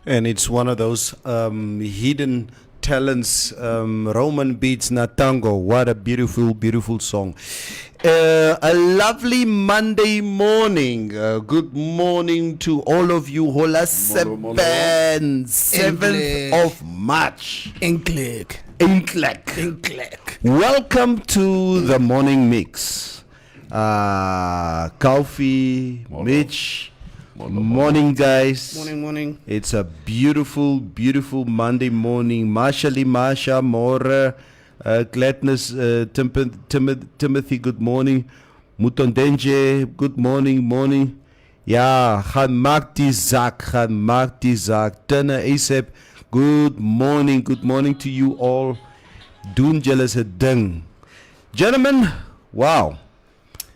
And it's one of those hidden talents, Roman beats na tango. What a beautiful, beautiful song. A lovely Monday morning. Good morning to all of you. Hola 7th of March. Enklik. Welcome to the Morning Mix. Kaufi, Mitch. Morning, guys. Morning. It's a beautiful, beautiful Monday morning. Mashali, Masha, More, Gladness, Timothy, good morning. Mutondenje, good morning. Ja, gaan maak die zak. Turner, ASAP, good morning to you all. Doen julle se ding. Gentlemen, wow.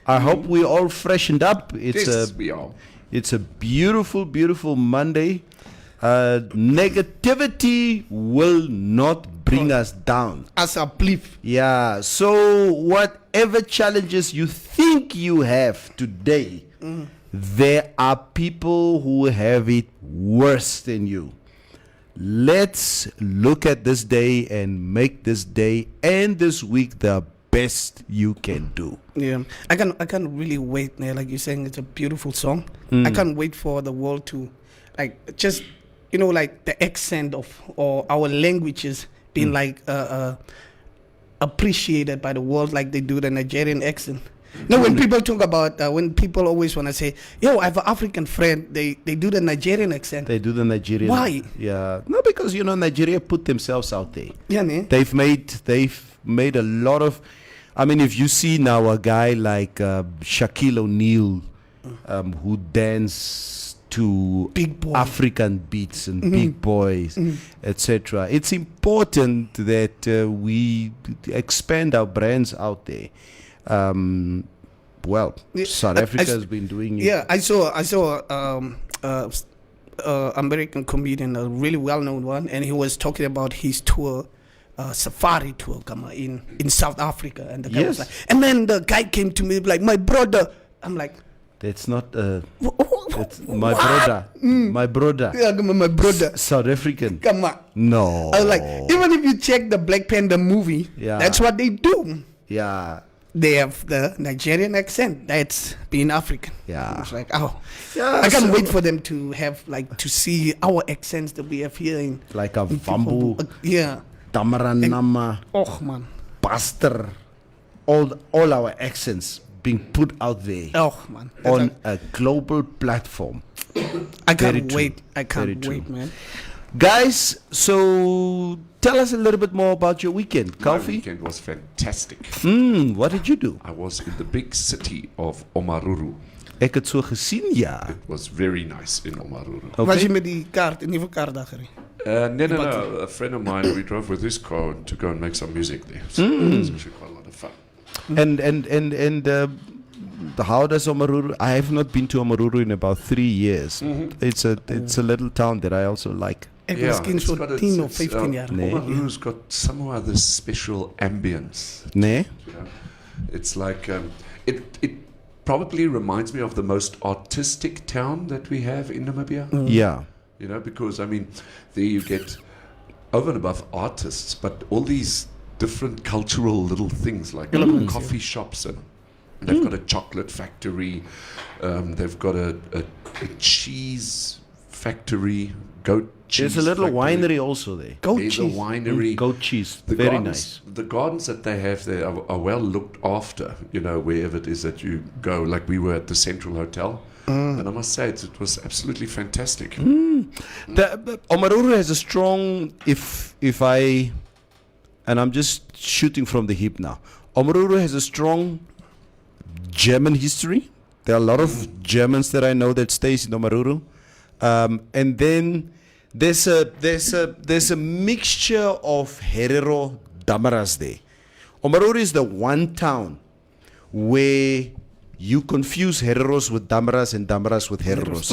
I hope we all freshened up. We are. It's a beautiful, beautiful Monday. Negativity will not bring us down. As a belief. Yeah. So whatever challenges you think you have today, there are people who have it worse than you. Let's look at this day and make this day and this week the best you can do. Yeah, I can't really wait. Like you're saying, it's a beautiful song. I can't wait for the world to, like, just like the accent of or our languages being appreciated by the world, like they do the Nigerian accent. No, when people talk about when people always want to say, "Yo, I have an African friend," they do the Nigerian accent. They do the Nigerian. Why? Yeah, no, because Nigeria put themselves out there. Yeah, man. They've made a lot of. I mean, if you see now a guy like Shaquille O'Neal, who dance to Big boy. African beats and big boys, etc., it's important that we expand our brands out there. South Africa has been doing it. Yeah, I saw American comedian, a really well-known one, and he was talking about his tour. Safari tour in South Africa, and the guy was like, and then the guy came to me like, my brother. I'm like, that's not that's my brother. My brother. Yeah, my brother. South African. Come on. No. I was like, even if you check the Black Panther movie, that's what they do. Yeah. They have the Nigerian accent. That's being African. Yeah. It's like, I can't wait for them to have to see our accents that we have here in like a Vambu. Yeah. Tamaranama, oh man, Pastor, all our accents being put out there on a global platform. I can't wait, man. Guys, so tell us a little bit more about your weekend. My Kofi? weekend was fantastic. What did you do? I was in the big city of Omaruru. Ek het so gesien, ja. It was very nice in Omaruru. Was je met die kaart, een nieuwe kaart daar gereden? No. A friend of mine, we drove with his car to go and make some music there. So it was actually quite a lot of fun. And how does Omaruru? I have not been to Omaruru in about 3 years. It's a little town that I also like. Misschien zo'n 10 of 15 jaar. Omaruru's got somehow this special ambience. Nee? It's like it probably reminds me of the most artistic town that we have in Namibia. Yeah. Because, I mean, there you get over and above artists, but all these different cultural little things like coffee shops, and they've got a chocolate factory, they've got a cheese factory, goat cheese. There's a little factory. winery also there. There's a winery. Goat cheese. The Very gardens, nice. The gardens that they have there are well looked after, wherever it is that you go. Like we were at the Central Hotel. And I must say, it was absolutely fantastic. The Omaruru has a strong, and I'm just shooting from the hip now. Omaruru has a strong German history. There are a lot of Germans that I know that stays in Omaruru. And then there's a mixture of Herero Damaras there. Omaruru is the one town where you confuse Hereros with Damaras and Damaras with Hereros.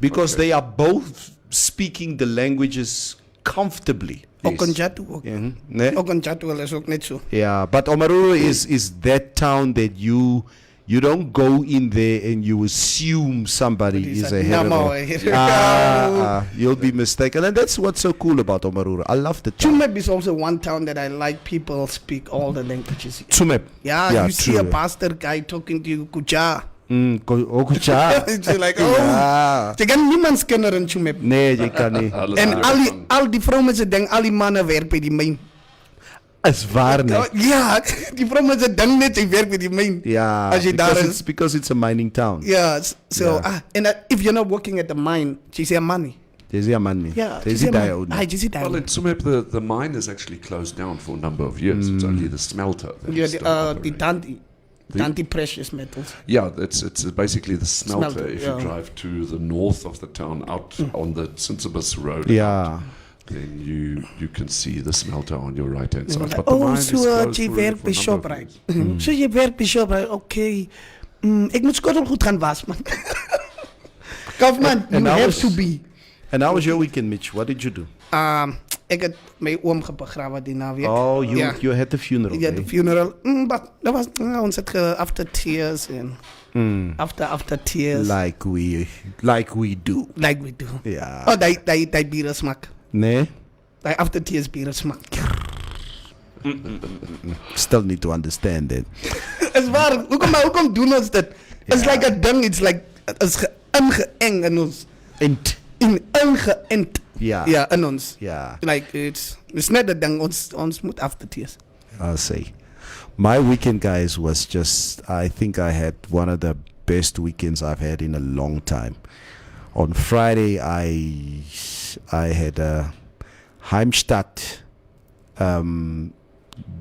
Because they are both speaking the languages comfortably. Ook Konjatu ook. Nee? Ook Konjatu is ook net zo. Yeah, but Omaruru is that town that you You don't go in there and you assume somebody He's is like, a "Namo, Herero. You'll be mistaken. And that's what's so cool about Omaruru. I love the town. Tsumeb is also one town that I like. People speak all the languages. Tsumeb. Yeah, you see a true. pastor guy talking to you, Kucha. Okucha. It's like, oh, jy kan niemand kenner in Tsumeb. Nee, jy kan nie. En al die vrouwen ze denken, al die mannen werken bij die mijn. Is waar nie. Ja, die vrouwen ze denken net, ze werken bij die mijn. Yeah, Als je daar is. because it's a mining town. Yeah, so, Yeah. and if you're not working at the mine, she say money. There's a money. Yeah, There's she a say die money. Ah, she say Well, die. in Tsumeb, the mine is actually closed down for a number of years. It's only the smelter. That Yeah, is still the operating. Tanti precious metals. Yeah, it's basically the smelter. Smelter, If yeah. you drive to the north of the town, out on the Sinsibus Road, Yeah. then you can see the smelter on your right hand side. Like, But the mine oh, is so closed je for werkt bij a number of ShopRite. years. So je werkt bij ShopRite, oké. Ik moet skottel goed gaan was, man. Kaufman, you And I have was- to be. And how was your weekend, Mitch? What did you do? Ik heb mijn oom begraven die naweek. Oh, Ja. you had the funeral. Ja, eh? de funeral. But dat was ons het after tears en after tears. Like we do. Like we do. Yeah. Oh, die bieren smak. Nee? Die after tears bieren smak. Still need to understand that. Is waar. Hoekom doen ons dit? It's Ja. like a ding. It's like is ingeëng in ons. Int. Ingeënt. Ja. Ja, in ons. Yeah. Like it's net a ding. Ons moet after tears. I'll say. My weekend, guys, was just, I think I had one of the best weekends I've had in a long time. On Friday, I had a Heimstadt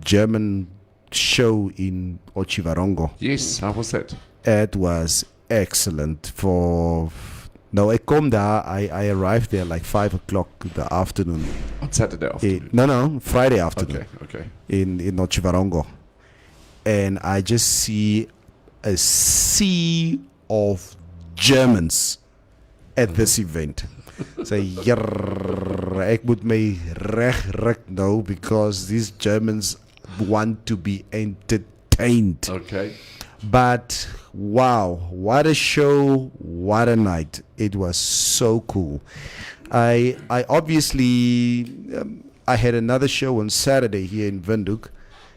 German show in Ochivarongo. Yes, how was that? It was excellent. I come there, I arrived there like 5 o'clock in the afternoon. On Saturday afternoon. No, Friday afternoon. Okay. In Ochivarongo. And I just see a sea of Germans at this event. Say, ek moet my reg ruk nou because these Germans want to be entertained. Okay. But wow, what a show, what a night. It was so cool. I obviously I had another show on Saturday here in Windhoek,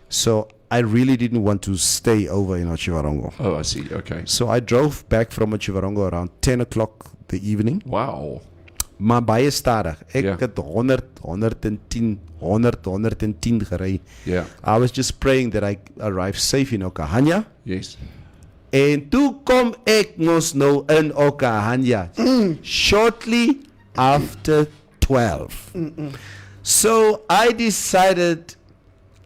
so I really didn't want to stay over in Ochivarongo. Oh, I see. Okay. So I drove back from Ochivarongo around 10 o'clock the evening. Wow. Maar baie stadig. Ek Ja. het 110 gery. Yeah. I was just praying that I arrive safe in Okahanya. Yes. En toe kom ek mos nou in Okahanya shortly after 12. So I decided,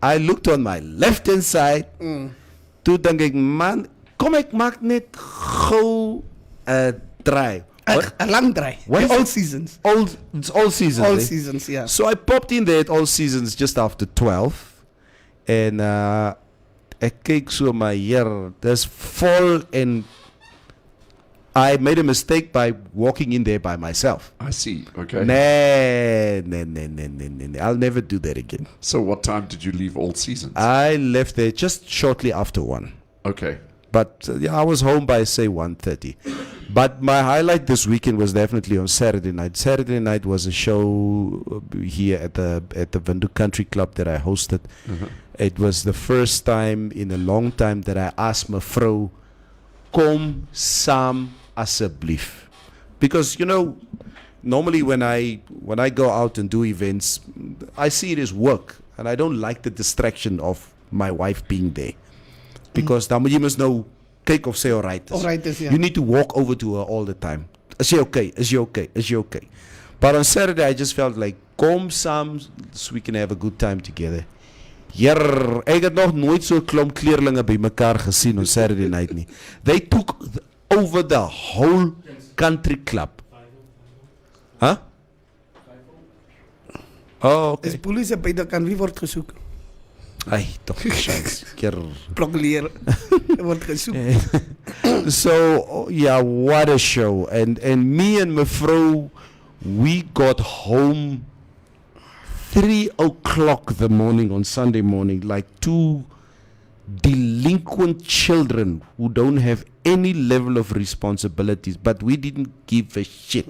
I looked on my left hand side. Toe dink ek, man, kom ek maak net gou 'n draai. A lang draai. What is All it? seasons. It's all seasons. All eh? seasons, yeah. So I popped in there at All Seasons just after 12. En ek kyk so my hier, dis vol en I made a mistake by walking in there by myself. I see. Okay. Nee. I'll never do that again. So what time did you leave All Seasons? I left there just shortly after 1. Okay. But I was home by say 1:30. But my highlight this weekend was definitely on Saturday night. Saturday night was a show here at the Windhoek Country Club that I hosted. It was the first time in a long time that I asked my vrou, kom saam asseblief. Because normally when I go out and do events, I see it as work, and I don't like the distraction of my wife being there. Because dan moet jy mos nou kyk of sy alright is. Alright is, yeah. You need to walk over to her all the time. Is jy okay? Is jy okay? Is jy okay? But on Saturday I just felt like kom saam so we can have a good time together. Ek het nog nooit so 'n klomp kleerlinge by mekaar gesien on Saturday night nie. They took over the whole country club. Huh? Oh, Is okay. polisie by die kan wie word gesoek? Ai, tog chance. Prokuleer word gesoek. So yeah, what a show. And me and mevrou, we got home 3 o'clock the morning on Sunday morning, like 2 delinquent children who don't have any level of responsibilities, but we didn't give a shit.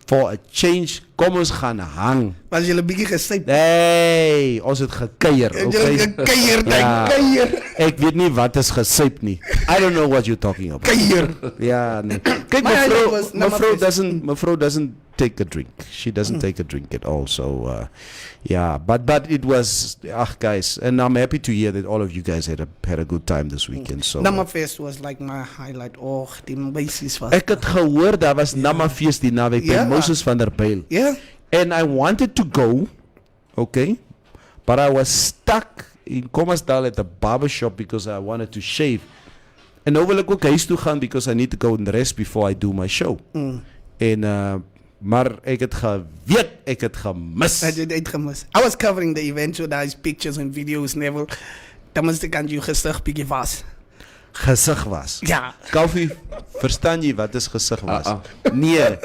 For a change, kom ons gaan hang. Was julle bietjie gesyp? Hey, ons het gekeier, okay? Keier. Ek weet nie wat is gesyp nie. I don't know what you're talking about. Keier. Ja, nee. Kyk, My idea was mevrou doesn't take a drink. She doesn't take a drink at all. So, yeah, but it was, guys, and I'm happy to hear that all of you guys had a good time this weekend. So, Namafest was like my highlight. Oh, die meisies was. ek het gehoor daar was Namafeest die naweek by Moses van der Byl. Yeah. And I wanted to go, okay, but I was stuck in Kommersdal at the barber shop because I wanted to shave. En nou wil ek ook huis toe gaan because I need to go and rest before I do my show. En maar ek het geweet, ek het gemis. I het gemis. I was covering the event with those pictures and videos never. Dan moest ek aan jou gesig bietjie was. Gesig was. Ja. Koffie, verstaan jy wat is gesig was? Nee.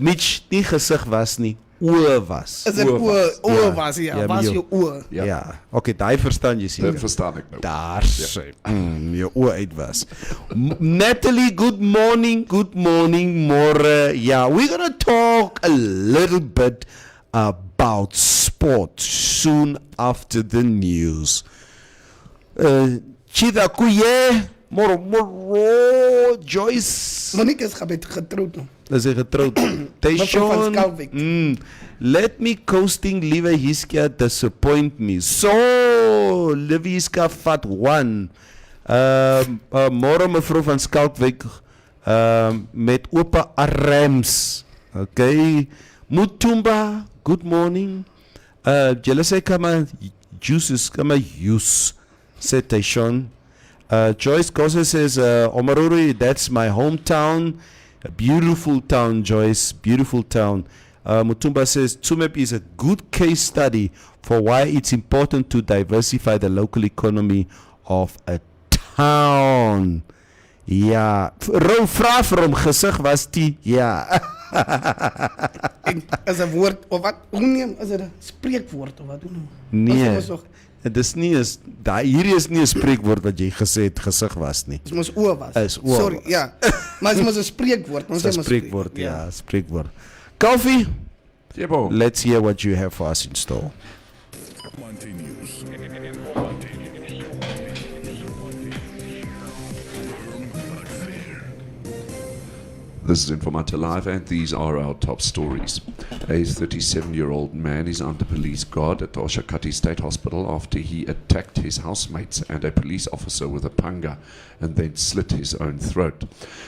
Mitch, nie gesig was nie, oor was. Is dit oor was, ja. Was jou oor. Ja. Okay, daai verstaan jy sien. Dit verstaan ek nou. Daar sê, jou oor uit was. Natalie, good morning, môre. Yeah, we're gonna talk a little bit about sport soon after the news. Chida Kuye, Moro, Joyce. Monique is getroud nou. Is hy getroud? Tayshawn, let me coasting Lieve Hiskia disappoint me. So, Lieve Hiskia vat 1. Môre mevrou van Skalkwyk met oop arms. Okay. Mutumba, good morning. Julle sê kama juices, kama use, sê Tayshawn. Joyce Kosa says, Omaruri, that's my hometown. A beautiful town, Joyce. Beautiful town. Mutumba says, Tsumeb is a good case study for why it's important to diversify the local economy of a town. Ja. Rou vra vir hom, gesig was die. Ja. Is 'n woord of wat? Hoe neem is dit 'n spreekwoord of wat doen? Nee. Dit is nie is hierdie is nie 'n spreekwoord wat jy gesê het gesig was nie. Dit mos oor was. Sorry, ja. Maar dit mos 'n spreekwoord, ons sê mos spreekwoord, ja, spreekwoord. Koffie. Jebo. Let's hear what you have for us in store. This is Informanté Live, and these are our top stories. A 37-year-old man is under police guard at the Oshakati State Hospital after he attacked his housemates and a police officer with a panga and then slit his own throat.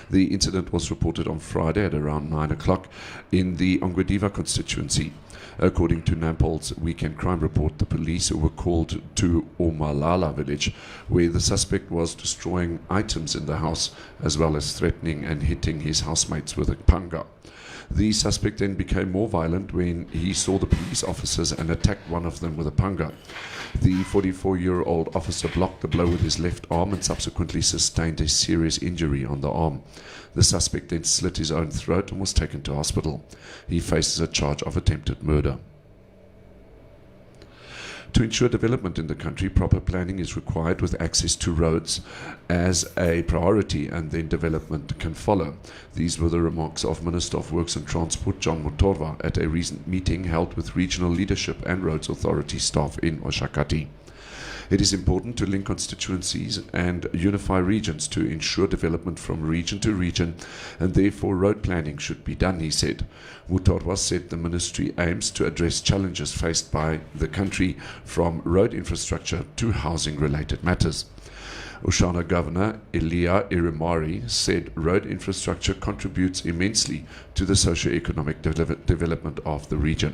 The incident was reported on Friday at around 9 o'clock in the Ongwediva constituency. According to Nampol's weekend crime report, the police were called to Omalala village, where the suspect was destroying items in the house, as well as threatening and hitting his housemates with a panga. The suspect then became more violent when he saw the police officers and attacked one of them with a panga. The 44-year-old officer blocked the blow with his left arm and subsequently sustained a serious injury on the arm. The suspect then slit his own throat and was taken to hospital. He faces a charge of attempted murder. To ensure development in the country, proper planning is required with access to roads as a priority, and then development can follow. These were the remarks of Minister of Works and Transport John Motorwa at a recent meeting held with regional leadership and roads authority staff in Oshakati. It is important to link constituencies and unify regions to ensure development from region to region, and therefore road planning should be done, he said. Mutorwa said the ministry aims to address challenges faced by the country from road infrastructure to housing-related matters. Oshana Governor Elia Irimari said road infrastructure contributes immensely to the socio-economic development of the region.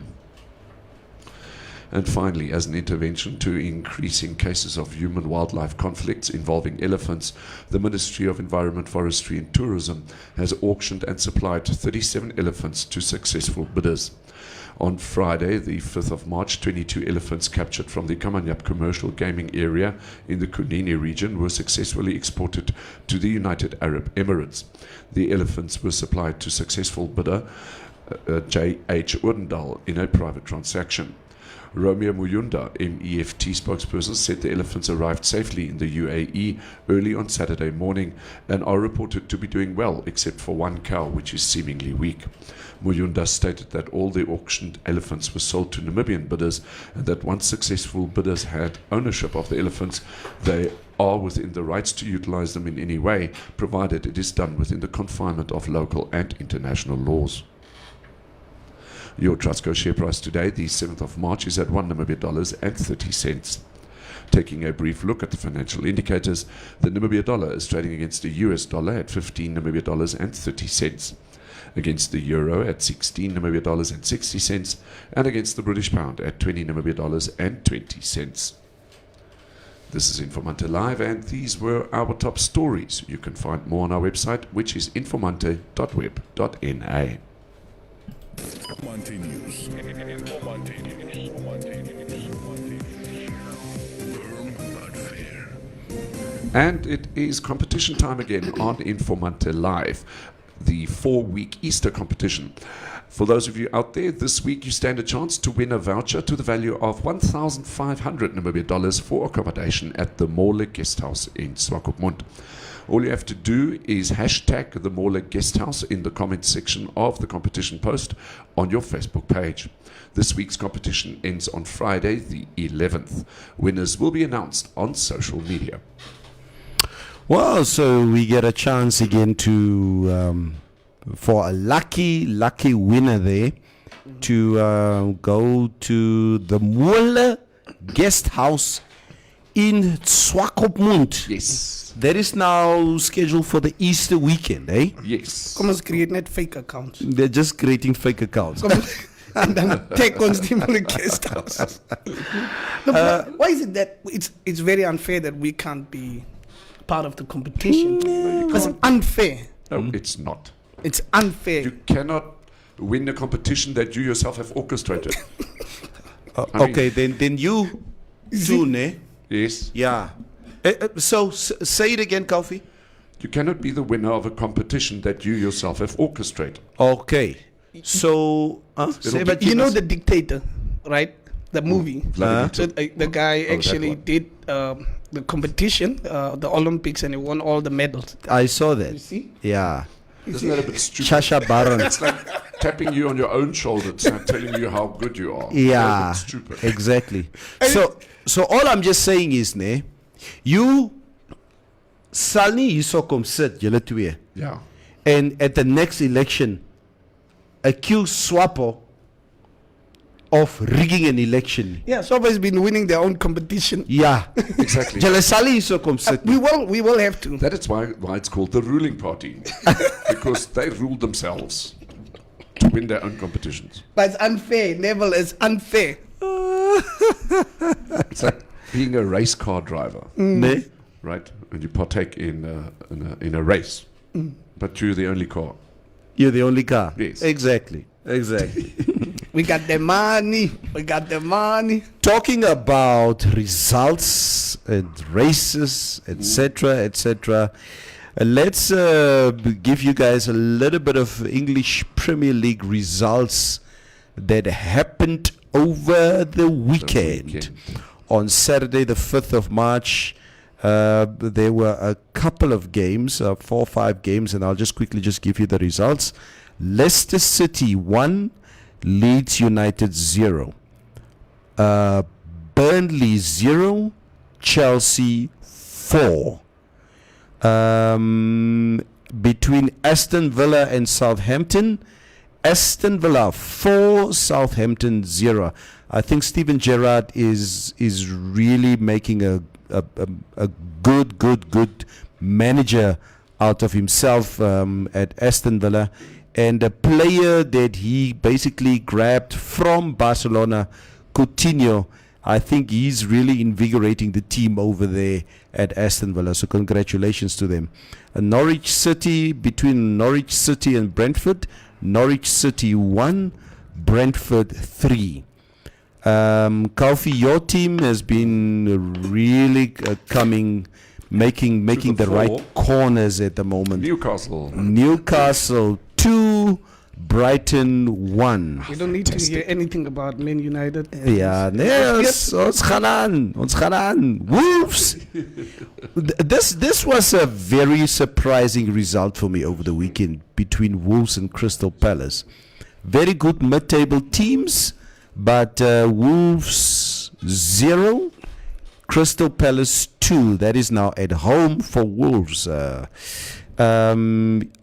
And finally, as an intervention to increasing cases of human-wildlife conflicts involving elephants, the Ministry of Environment, Forestry and Tourism has auctioned and supplied 37 elephants to successful bidders. On Friday, the 5th of March, 22 elephants captured from the Kamanyap commercial gaming area in the Kunini region were successfully exported to the United Arab Emirates. The elephants were supplied to successful bidder J.H. Oudendal in a private transaction. Romeo Muyunda, MEFT spokesperson, said the elephants arrived safely in the UAE early on Saturday morning and are reported to be doing well, except for one cow, which is seemingly weak. Muyunda stated that all the auctioned elephants were sold to Namibian bidders and that once successful bidders had ownership of the elephants, they are within the rights to utilize them in any way, provided it is done within the confinement of local and international laws. Your Trustco share price today, the 7th of March, is at $1.30. Taking a brief look at the financial indicators, the Namibia dollar is trading against the US dollar at $15.30, against the euro at $16.60, and against the British pound at $20.20. This is Informanté Live, and these were our top stories. You can find more on our website, which is informante.web.na. Informanté News. Informanté News. Informanté News. Firm but fair. And it is competition time again on Informanté Live, the 4-week Easter competition. For those of you out there, this week you stand a chance to win a voucher to the value of 1,500 Namibia dollars for accommodation at the Morle Guest House in Swakopmund. All you have to do is hashtag the Morle Guest House in the comments section of the competition post on your Facebook page. This week's competition ends on Friday, the 11th. Winners will be announced on social media. Well, so we get a chance again to for a lucky winner there to go to the Morle Guest House in Swakopmund. Yes. That is now scheduled for the Easter weekend, eh? Yes. Kom ons create net fake accounts. They're just creating fake accounts. And then take on the guest house. No, but why is it that it's very unfair that we can't be part of the competition? Because it's unfair. No, it's not. It's unfair. You cannot win a competition that you yourself have orchestrated. Okay, then you too, ne? Yes. Yeah. So say it again, Kofi. You cannot be the winner of a competition that you yourself have orchestrated. Okay. So, say, but You know the Dictator, right? The movie. Vladimir The guy that actually one. did the competition, the Olympics, and he won all the medals. I saw that. You see? Yeah. Isn't that a bit stupid? Chasha Baron. It's like tapping you on your own shoulder, telling you how good you are. Yeah, That's a bit stupid. exactly. So all I'm just saying is, ne, you sal nie hierso kom sit, julle twee, Yeah. and at the next election accuse SWAPO of rigging an election. Yeah, Swap has been winning their own competition. Yeah, Exactly. julle sal nie hierso kom sit. We will have to. That is why it's called the ruling party. Because they rule themselves to win their own competitions. But it's unfair. Neville is unfair. It's like being a race car driver, Ne? right? And you partake in a race, but you're the only car. You're the only car. Yes. Exactly. We got the money. We got the money. Talking about results and races, etc., etc. Let's give you guys a little bit of English Premier League results that happened over the weekend. On Saturday, the 5th of March, there were a couple of games, 4 or 5 games, and I'll just quickly give you the results. Leicester City 1, Leeds United 0. Burnley 0, Chelsea 4. Between Aston Villa and Southampton, Aston Villa 4, Southampton 0. I think Steven Gerrard is really making a good manager out of himself at Aston Villa, and a player that he basically grabbed from Barcelona, Coutinho. I think he's really invigorating the team over there at Aston Villa. So congratulations to them. Norwich City, between Norwich City and Brentford, Norwich City 1, Brentford 3. Kofi, your team has been really making the right corners at the moment. Newcastle 2, Brighton 1. We don't need to hear anything about Man United. Ja, nee, ons gaan aan. Wolves. This was a very surprising result for me over the weekend between Wolves and Crystal Palace. Very good mid-table teams, but Wolves 0, Crystal Palace 2. That is now at home for Wolves.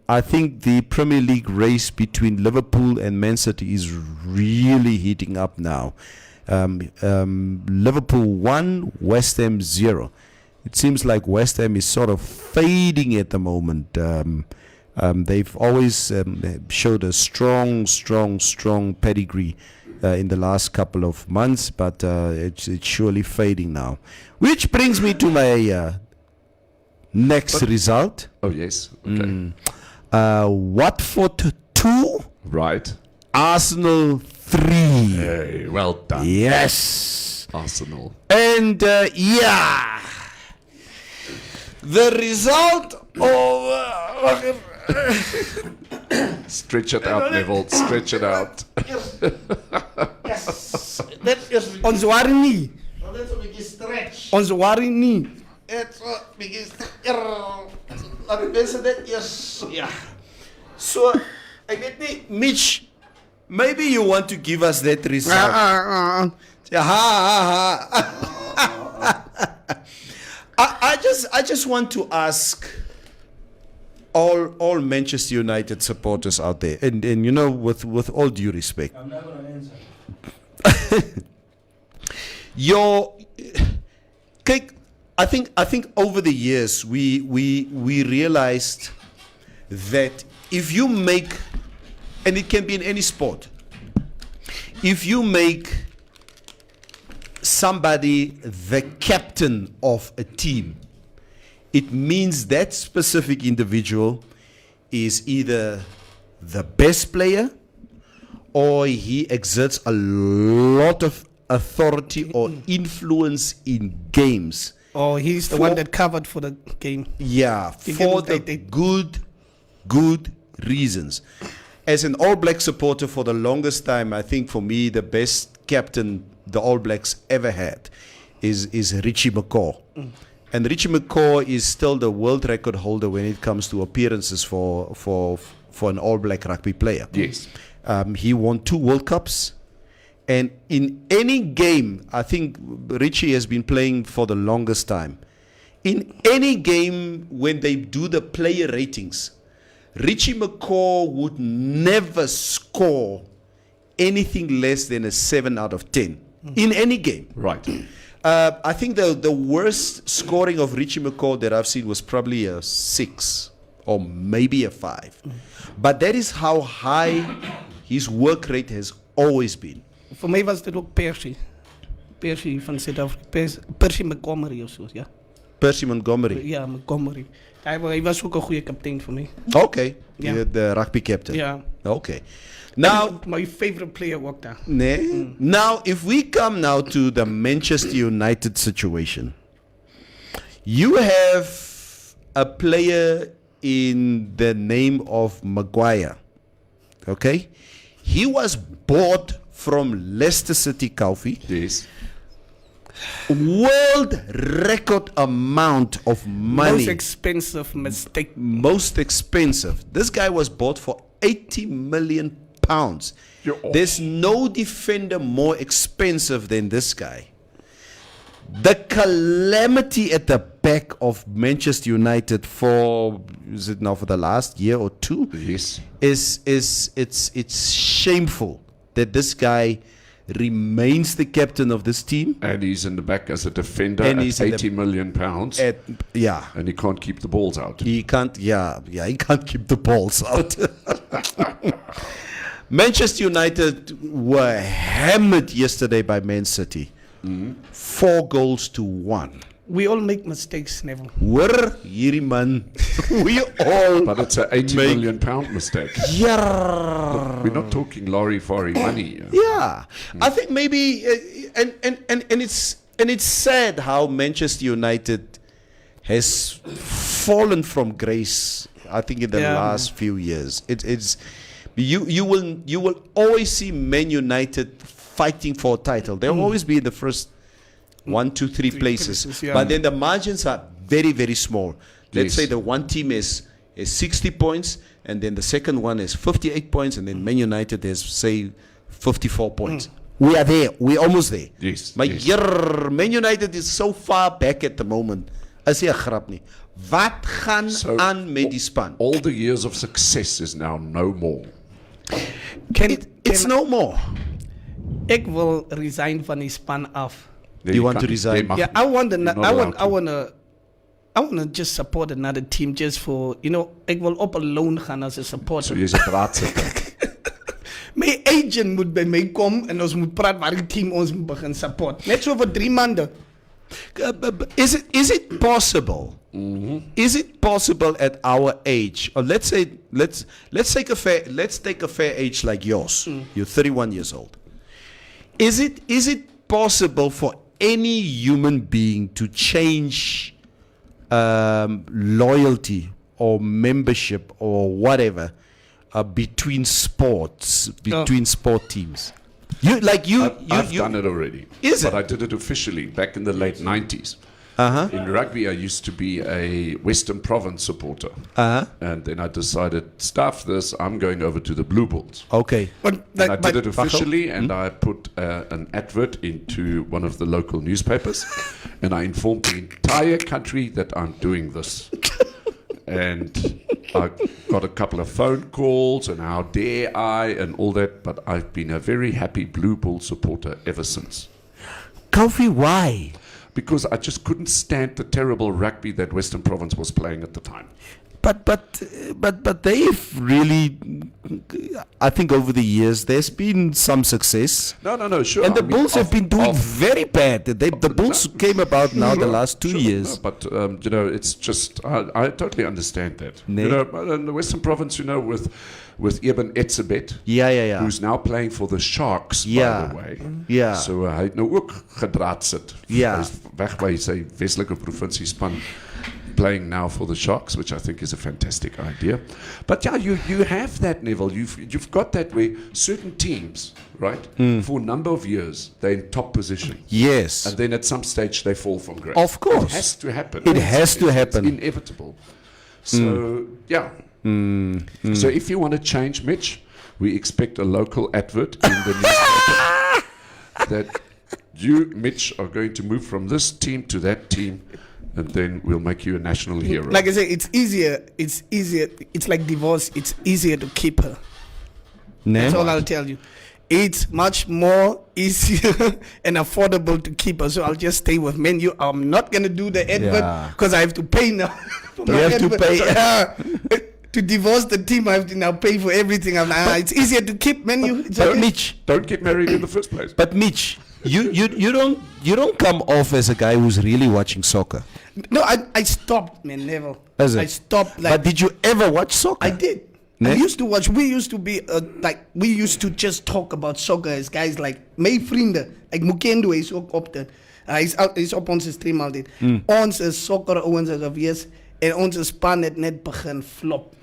I think the Premier League race between Liverpool and Man City is really heating up now. Liverpool 1, West Ham 0. It seems like West Ham is sort of fading at the moment. They've always showed a strong pedigree in the last couple of months, but it's surely fading now. Which brings me to my next result. Oh, yes. Okay. Watford 2, Right. Arsenal 3. Hey, well done. Yes. Arsenal. And the result of Stretch it out, Neville. Stretch it out. Dit is ons worry nie. Dit is 'n bietjie stretch. Ons worry nie. It's a bietjie laat mense dit eers So ek weet nie, Mitch, maybe you want to give us that result. I just want to ask all Manchester United supporters out there, and you know, with all due respect, I'm not going to answer. I think over the years we realized that if you make, and it can be in any sport, if you make somebody the captain of a team, it means that specific individual is either the best player or he exerts a lot of authority or influence in games. Oh, he's the one that covered for the game. Yeah, for the good reasons. As an All Black supporter for the longest time, I think for me the best captain the All Blacks ever had is Richie McCaw. And Richie McCaw is still the world record holder when it comes to appearances for an All Black rugby player. Yes. He won 2 World Cups. And in any game, I think Richie has been playing for the longest time. In any game, when they do the player ratings, Richie McCaw would never score anything less than a 7 out of 10 in any game. Right. I think the worst scoring of Richie McCaw that I've seen was probably a 6 or maybe a 5. But that is how high his work rate has always been. Voor mij was dit ook Percy. Percy van Zuid-Afrika. Percy Montgomery of zo, ja. Percy Montgomery. Ja, Montgomery. Hij was ook een goede kapitein voor mij. Okay. Yeah. The rugby captain. Yeah. Okay. Now, my favorite player walked down. Now, if we come now to the Manchester United situation, you have a player in the name of Maguire. Okay? He was bought from Leicester City Coffee. Yes. World record amount of money. Most expensive mistake. Most expensive. This guy was bought for 80 million pounds. There's no defender more expensive than this guy. The calamity at the back of Manchester United for the last year or two? Yes. It's shameful that this guy remains the captain of this team. And he's in the back as a defender And at he's in 80 million pounds. Yeah. And he can't keep the balls out. He can't keep the balls out. Manchester United were hammered yesterday by Man City. 4-1. We all make mistakes, Neville. We're hierdie man. We all But it's an 80 million pound mistake. Yeah. We're not talking lorry money. Yeah. I think maybe and it's sad how Manchester United has fallen from grace. I think in the Yeah. last few years. It's you will always see Man United fighting for a title. They'll always be in the first 1, 2, 3 places. places, yeah. But then the margins are very, very small. Let's Yes. say the one team is 60 points, and then the second one is 58 points, and then Man United is, say, 54 points. We are there. We're almost there. Yes, Maar yes. Man United is so far back at the moment. As jy 'n grap nie. Wat gaan So, aan met die span? All the years of success is now no more. It's no more. Ek wil resign van die span af. Nee, You want kan to nie. resign? Nee, mag Yeah, nie. I want You're not I allowed to. wanna just support another team just for, ek wil op 'n loan gaan as 'n supporter. So jy's 'n draadsitter. My agent moet by my kom en ons moet praat waar die team ons moet begin support. Net so vir 3 maande. Is it possible? Is it possible at our age, or let's take a fair age like yours? You're 31 years old. Is it possible for any human being to change loyalty or membership or whatever between sports, between sport teams? I've done it already. Is but it? I did it officially back in the late 90s. In rugby, I used to be a Western Province supporter. And then I decided, stuff this, I'm going over to the Blue Bulls. Okay. But And I did it officially, and I put an advert into one of the local newspapers, and I informed the entire country that I'm doing this. And I got a couple of phone calls, and how dare I, and all that, but I've been a very happy Blue Bull supporter ever since. Kofi, why? Because I just couldn't stand the terrible rugby that Western Province was playing at the time. But they've really, I think over the years there's been some success, No, sure. and the I mean, Bulls have been doing of- very bad. The Bulls came about now the last 2 Sure, years. no, but it's just I totally understand that. Nee. In the Western Province, with Eben Etzebeth, Yeah. who's now playing for the Sharks, Yeah. by the way. Yeah. So hy het nou ook gedraad sit. Ja. Hy's weg by sy Weselike provinsie span, playing now for the Sharks, which I think is a fantastic idea. But yeah, you have that, Neville. You've got that where certain teams, right, for a number of years, they're in top position. Yes. And then at some stage they fall from grace. Of course. It has to happen. It has to happen. It's inevitable. So, yeah. So if you want to change, Mitch, we expect a local advert in the newspaper that you, Mitch, are going to move from this team to that team, and then we'll make you a national hero. Like I say, it's easier. It's like divorce. It's easier to keep her. That's all I'll tell you. It's much more easier and affordable to keep her. So I'll just stay with Men U. I'm not going to do the advert Yeah. because I have to pay now. for You my have to advert. pay. So, yeah. To divorce the team, I have to now pay for everything. I'm like, it's easier to keep Men U. It's But okay. Mitch, Don't get married in the first place. but Mitch, you don't come off as a guy who's really watching soccer. No, I stopped, man, never. Is it? I stopped. Like, But did you ever watch soccer? I did. Ne? I used to watch. We used to be we used to just talk about soccer as guys like my vrienden. Like Mukendo is ook op dit. Hy's op ons stream al dit. Ons is soccer ouens as of yes en ons span het net begin flop.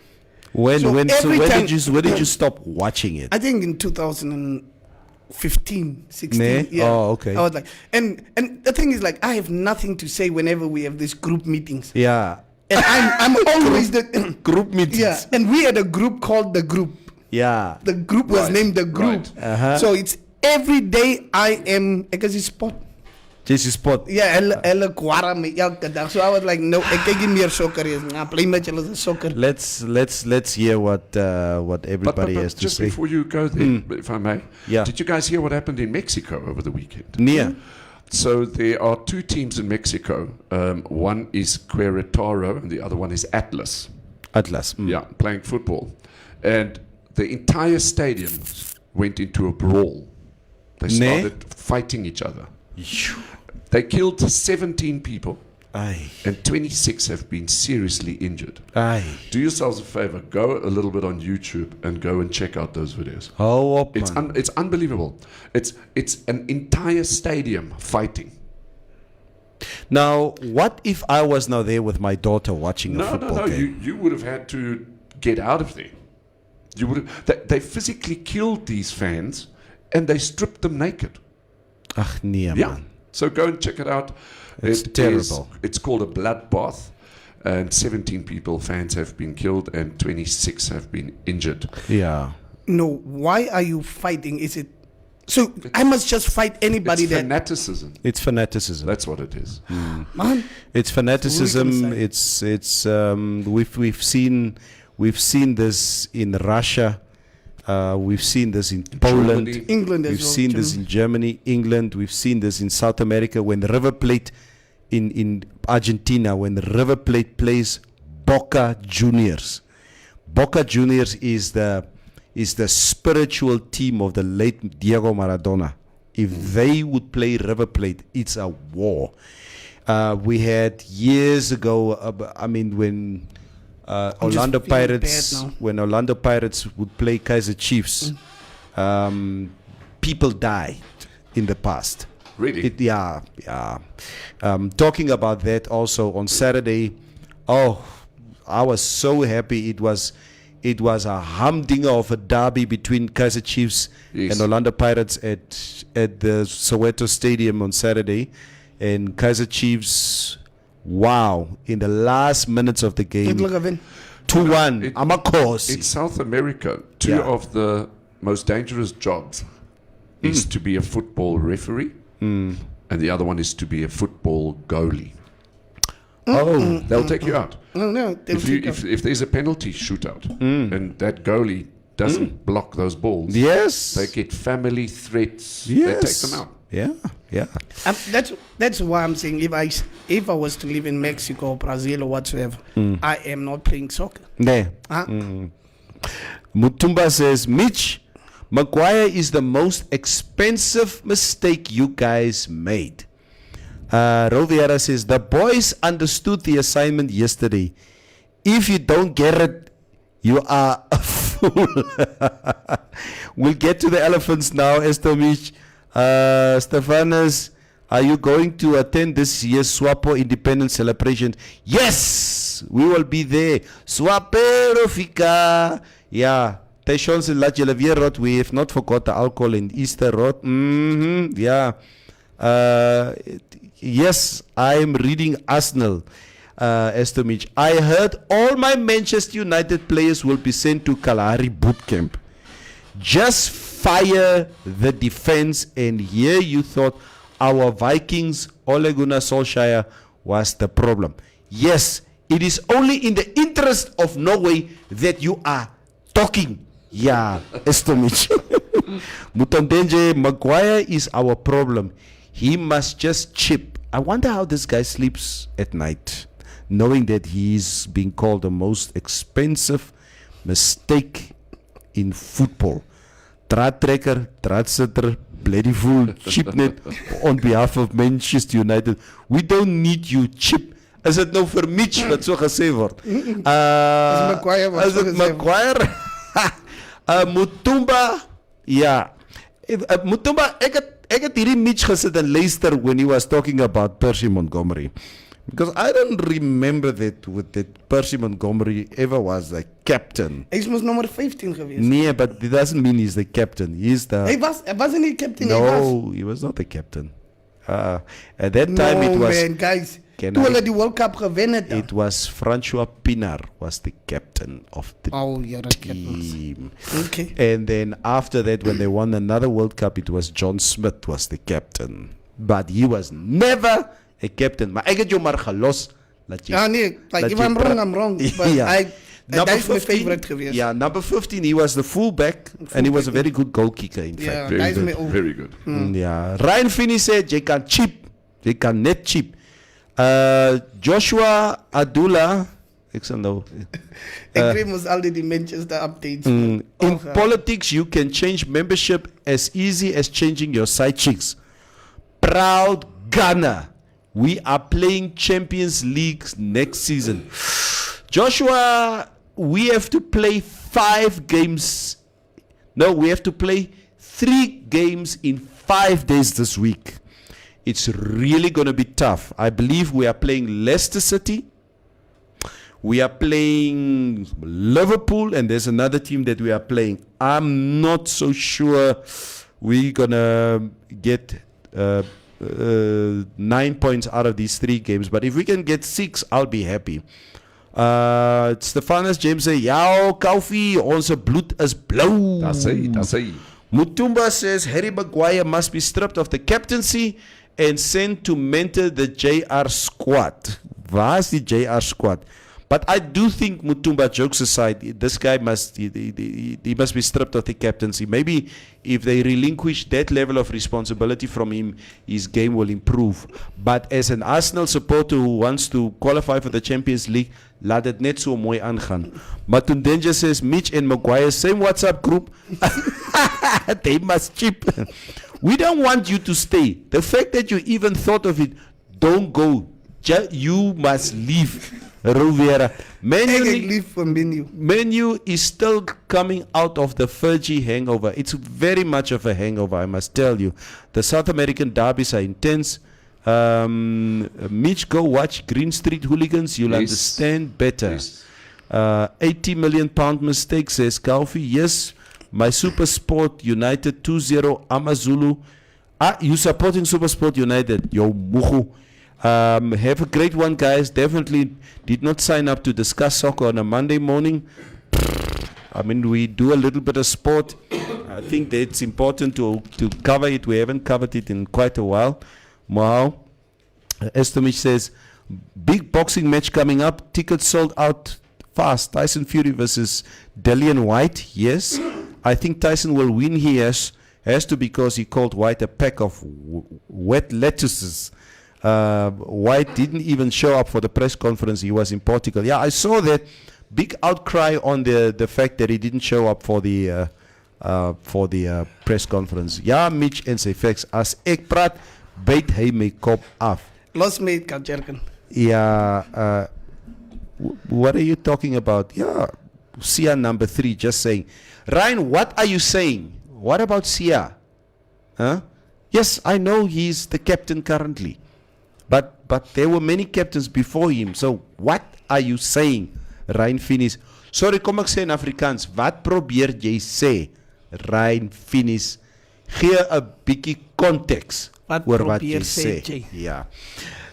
When So every time- when did you stop watching it? I think in 2015, 16. Ne? Yeah. Oh, okay. I was like, and the thing is like I have nothing to say whenever we have these group meetings. Yeah. And I'm always the Group meetings. yeah. And we had a group called the group. Yeah. The group was Right, named the group. right. Uh-huh. So it's every day I am because it's sport. Jesse Spot. Yeah, elle kwara me elke dag. So I was like, no, ek kyk nie meer soccer is. Nah, play met julle soccer. Let's hear what everybody has to just say. before you go there, if I may, Yeah. did you guys hear what happened in Mexico over the weekend? Nia. So there are two teams in Mexico. One is Querétaro and the other one is Atlas. Atlas. Yeah, playing football. And the entire stadium went into a brawl. They Ne? started fighting each other. They killed 17 people Aye. and 26 have been seriously injured. Aye. Do yourselves a favor, go a little bit on YouTube and go and check out those videos. Hou op, It's man. it's unbelievable. It's an entire stadium fighting. Now, what if I was now there with my daughter watching a No, football game? You would have had to get out of there. You would have, they physically killed these fans and they stripped them naked. Ach, nee, Yeah. man. So go and check it out. It's terrible. It's called a bloodbath. And 17 fans have been killed and 26 have been injured. Yeah. No, why are you fighting? Is it so? I must just fight anybody It's that fanaticism. It's fanaticism. That's what it is. man. It's fanaticism. Really We've seen this in Russia. We've seen this in Poland. Germany. England as We've well. seen this in Germany, England. We've seen this in South America when the River Plate in Argentina, when the River Plate plays Boca Juniors. Boca Juniors is the spiritual team of the late Diego Maradona. If they would play River Plate, it's a war. We had years ago, when Orlando just feeling Pirates, bad now. when Orlando Pirates would play Kaizer Chiefs, people died in the past. Really? Yeah. Talking about that also on Saturday, I was so happy. It was a humdinger of a derby between Kaizer Chiefs Yes. and Orlando Pirates at the Soweto Stadium on Saturday, and Kaizer Chiefs, in the last minutes of the game, 2-1. I'm a course. In South America, two Yeah. of the most dangerous jobs is to be a football referee, and the other one is to be a football goalie. They'll take you out. No, If there's a penalty shootout and that goalie doesn't block those balls, Yes. they get family threats. Yes. They take them out. Yeah. that's why I'm saying if I was to live in Mexico or Brazil or whatsoever, I am not playing soccer. Nee. Huh? Mutumba says, Mitch, Maguire is the most expensive mistake you guys made. Roviera says, the boys understood the assignment yesterday. If you don't get it, you are a fool. We'll get to the elephants now, Esther Mitch. Stefanus, are you going to attend this year's Swapo Independence celebration? Yes, we will be there. Swapero Fika. Yeah. Teshons in La Gelavia Road. We have not forgot the alcohol in Easter Road. Yeah. Yes, I am reading Arsenal, Esther Mitch. I heard all my Manchester United players will be sent to Kalahari boot camp. Just fire the defense, and here you thought our Vikings, Ole Gunnar Solskjaer, was the problem. Yes, it is only in the interest of Norway that you are talking. Yeah, Esther Mitch. Mutondenje, Maguire is our problem. He must just chip. I wonder how this guy sleeps at night, knowing that he's being called the most expensive mistake in football. Draadtrekker, draadsitter, bloody fool, chipnet on behalf of Manchester United. We don't need you, chip. Is dit nou vir Mitch wat so gesê word? Maguire wat Is so dit gesê Maguire? Mutumba, ja. Mutumba, ek het hierdie Mitch gesit en luister when he was talking about Percy Montgomery. Because I don't remember that Percy Montgomery ever was the captain. Hij was nummer 15 geweest. Nee, but it doesn't mean he's the captain. He's the... Hij wasn't he captain? Hij was. No, he was not the captain. At that time it was... man, guys. Can Toen I- hulle die World Cup gewinnen het. It was Francois Pinar was the captain of the Oh, ja, dat team. Okay. And then after that, when they won another World Cup, it was John Smith was the captain. But he was never a captain. Maar ek het jou maar gelos. Laat jy, Ja, nee. Like, laat if jy I'm pra- wrong, I'm wrong. But Yeah. that is my favorite geweest. Yeah, number 15, he was the fullback, and he was a very good goal kicker, in Yeah. fact. Very That is good. my own. Very good. Yeah. Ryan Finney said, jy kan cheap. Jy kan net cheap. Joshua Adula, ek sal nou... Ik kreeg ons altijd die Manchester updates. In Oh, God. politics, you can change membership as easy as changing your side chicks. Proud Ghana. We are playing Champions League next season. Joshua, we have to play 5 games. No, we have to play 3 games in 5 days this week. It's really going to be tough. I believe we are playing Leicester City. We are playing Liverpool, and there's another team that we are playing. I'm not so sure we're going to get 9 points out of these 3 games. But if we can get 6, I'll be happy. Stefanus James sê, "Ja, Koffie, ons bloed is blauw." That's it. Mutumba says, "Harry Maguire must be stripped of the captaincy and sent to mentor the JR squad." Waar is die JR squad? But I do think, Mutumba, jokes aside, this guy must he must be stripped of the captaincy. Maybe if they relinquish that level of responsibility from him, his game will improve. But as an Arsenal supporter who wants to qualify for the Champions League, laat het net so mooi aangaan. Matundenja says, "Mitch and Maguire, same WhatsApp group." They must chip. We don't want you to stay. The fact that you even thought of it, don't go. You must leave. Rovera. Leave for Menu is still coming out of the Fergie hangover. It's very much of a hangover, I must tell you. The South American derbies are intense. Mitch, go watch Green Street Hooligans. You'll understand better. Yes. 80 million pound mistake, says Koffie. Yes, my Super Sport United 2-0 Amazulu. You supporting Super Sport United? Yo, muhu. Have a great one, guys. Definitely did not sign up to discuss soccer on a Monday morning. I mean, we do a little bit of sport. I think that it's important to cover it. We haven't covered it in quite a while. Wow. Estomich says, "Big boxing match coming up. Tickets sold out fast. Tyson Fury versus Dillian White." Yes. I think Tyson will win. He has to, because he called White a pack of wet lettuces. White didn't even show up for the press conference. He was in Portugal. Yeah, I saw that big outcry on the fact that he didn't show up for the press conference. Ja, Mitch en sy facts. As ek praat, byt hy my kop af. Los me, Kajerken. Yeah, what are you talking about? Yeah, Sia number 3 just saying. Ryan, what are you saying? What about Sia? Huh? Yes, I know he's the captain currently. But there were many captains before him. So what are you saying, Ryan Finis? Sorry, kom ek sê in Afrikaans. Wat probeer jy sê, Ryan Finis? Gee 'n bietjie konteks oor wat jy sê. Yeah.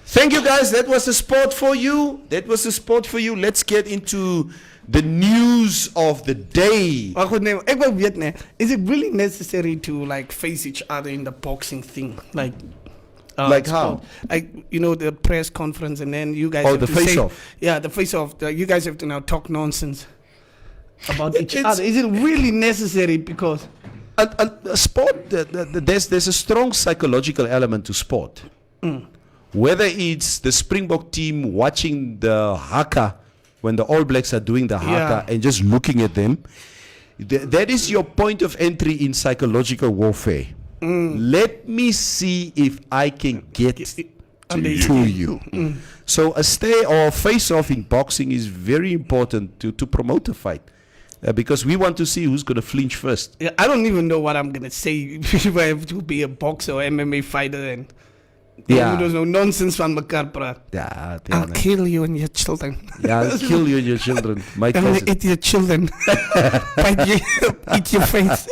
Thank you, guys. That was the sport for you. Let's get into the news of the day. Is it really necessary to face each other in the boxing thing? Like how? The press conference, and then you guys have the face-off. Yeah, the face-off. You guys have to now talk nonsense about each other. Is it really necessary? Because sport, there's a strong psychological element to sport. Whether it's the Springbok team watching the haka when the All Blacks are doing the haka and just looking at them, that is your point of entry in psychological warfare. Let me see if I can get to you. So a stay or face-off in boxing is very important to promote a fight. Because we want to see who's going to flinch first. Yeah, I don't even know what I'm going to say if I have to be a boxer or MMA fighter. And there's no nonsense van mekaar praat. Yeah, I'll kill you and your children. Yeah, I'll kill you and your children. My I'm going to eat your children. Eat your face.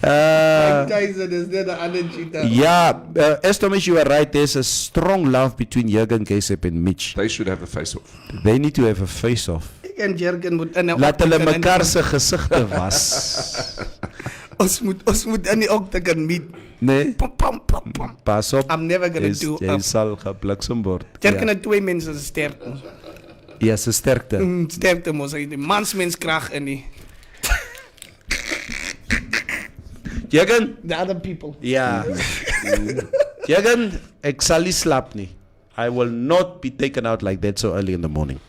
Tyson is there the other cheater. Yeah, Estomish, you are right. There's a strong love between Jurgen Keesep and Mitch. They should have a face-off. They need to have a face-off. En Jurgen moet laat hulle mekaar se gesigte was. Ons moet in die octagon meet. Nee. Pas op. I'm never going to do. Jy sal gebliksem word. Jurgen het 2 mense se sterkte. Ja, se sterkte. Sterkte mos hy die mansmenskrag in die Jurgen, the other people. Yeah. Jurgen, ek sal nie slap nie. I will not be taken out like that so early in the morning.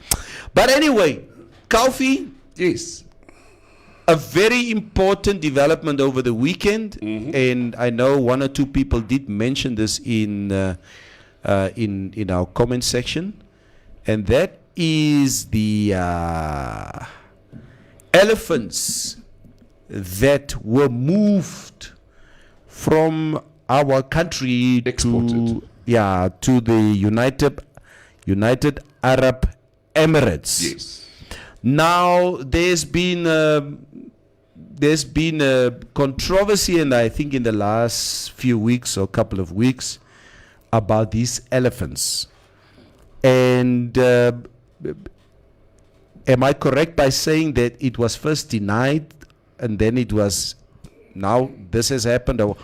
But anyway, Koffie, yes, a very important development over the weekend, and I know 1 or 2 people did mention this in our comment section, and that is the elephants that were moved from our country Exported. to the United Arab Emirates. Yes. Now there's been a controversy, and I think in the last few weeks or couple of weeks, about these elephants. And am I correct by saying that it was first denied, and then it was now this has happened? Or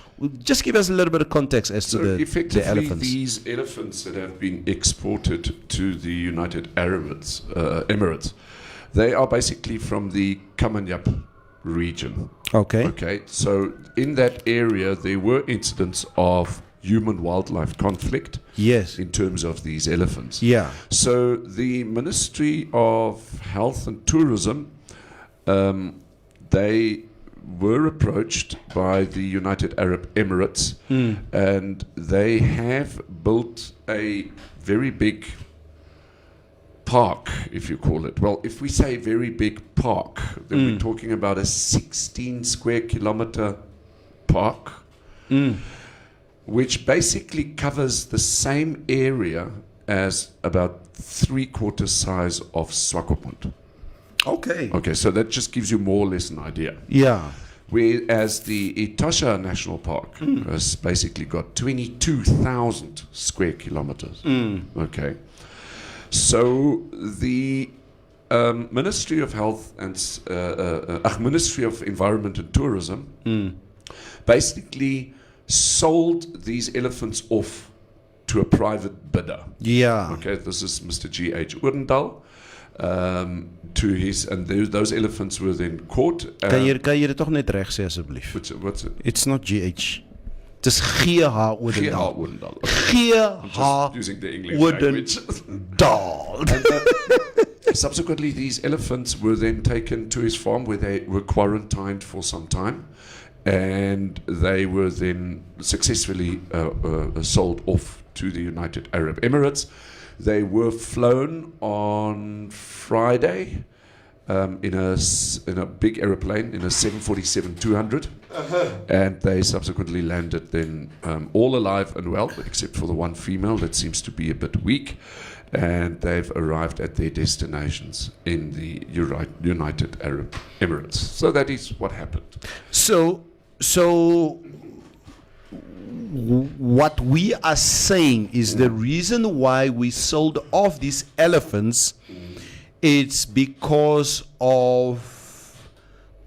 just give us a little bit of context as to the effectively, elephants. these elephants that have been exported to the United Emirates, they are basically from the Kamanyap region. Okay. Okay, so in that area there were incidents of human-wildlife conflict. Yes. In terms of these elephants. Yeah. So the Ministry of Health and Tourism, they were approached by the United Arab Emirates, and they have built a very big park, if you call it. Well, if we say very big park, then we're talking about a 16 square kilometer park, which basically covers the same area as about 3/4 size of Swakopmund. Okay. Okay, so that just gives you more or less an idea. Yeah. Whereas the Etosha National Park has basically got 22,000 square kilometers. Okay. So the Ministry of Health and Ministry of Environment and Tourism basically sold these elephants off to a private bidder. Yeah. Okay, this is Mr. G.H. Odendaal. To his, and those elephants were then caught. Kan jy dit tog net reg sê asseblief? What's it? It's not GH. Dis GH Odendaal. Odendaal. GH Using the English language. Odendaal. Subsequently, these elephants were then taken to his farm where they were quarantined for some time, and they were then successfully sold off to the United Arab Emirates. They were flown on Friday in a big aeroplane, in a 747-200, and they subsequently landed then all alive and well, except for the one female that seems to be a bit weak, and they've arrived at their destinations in the United Arab Emirates. So that is what happened. So what we are saying is the reason why we sold off these elephants, it's because of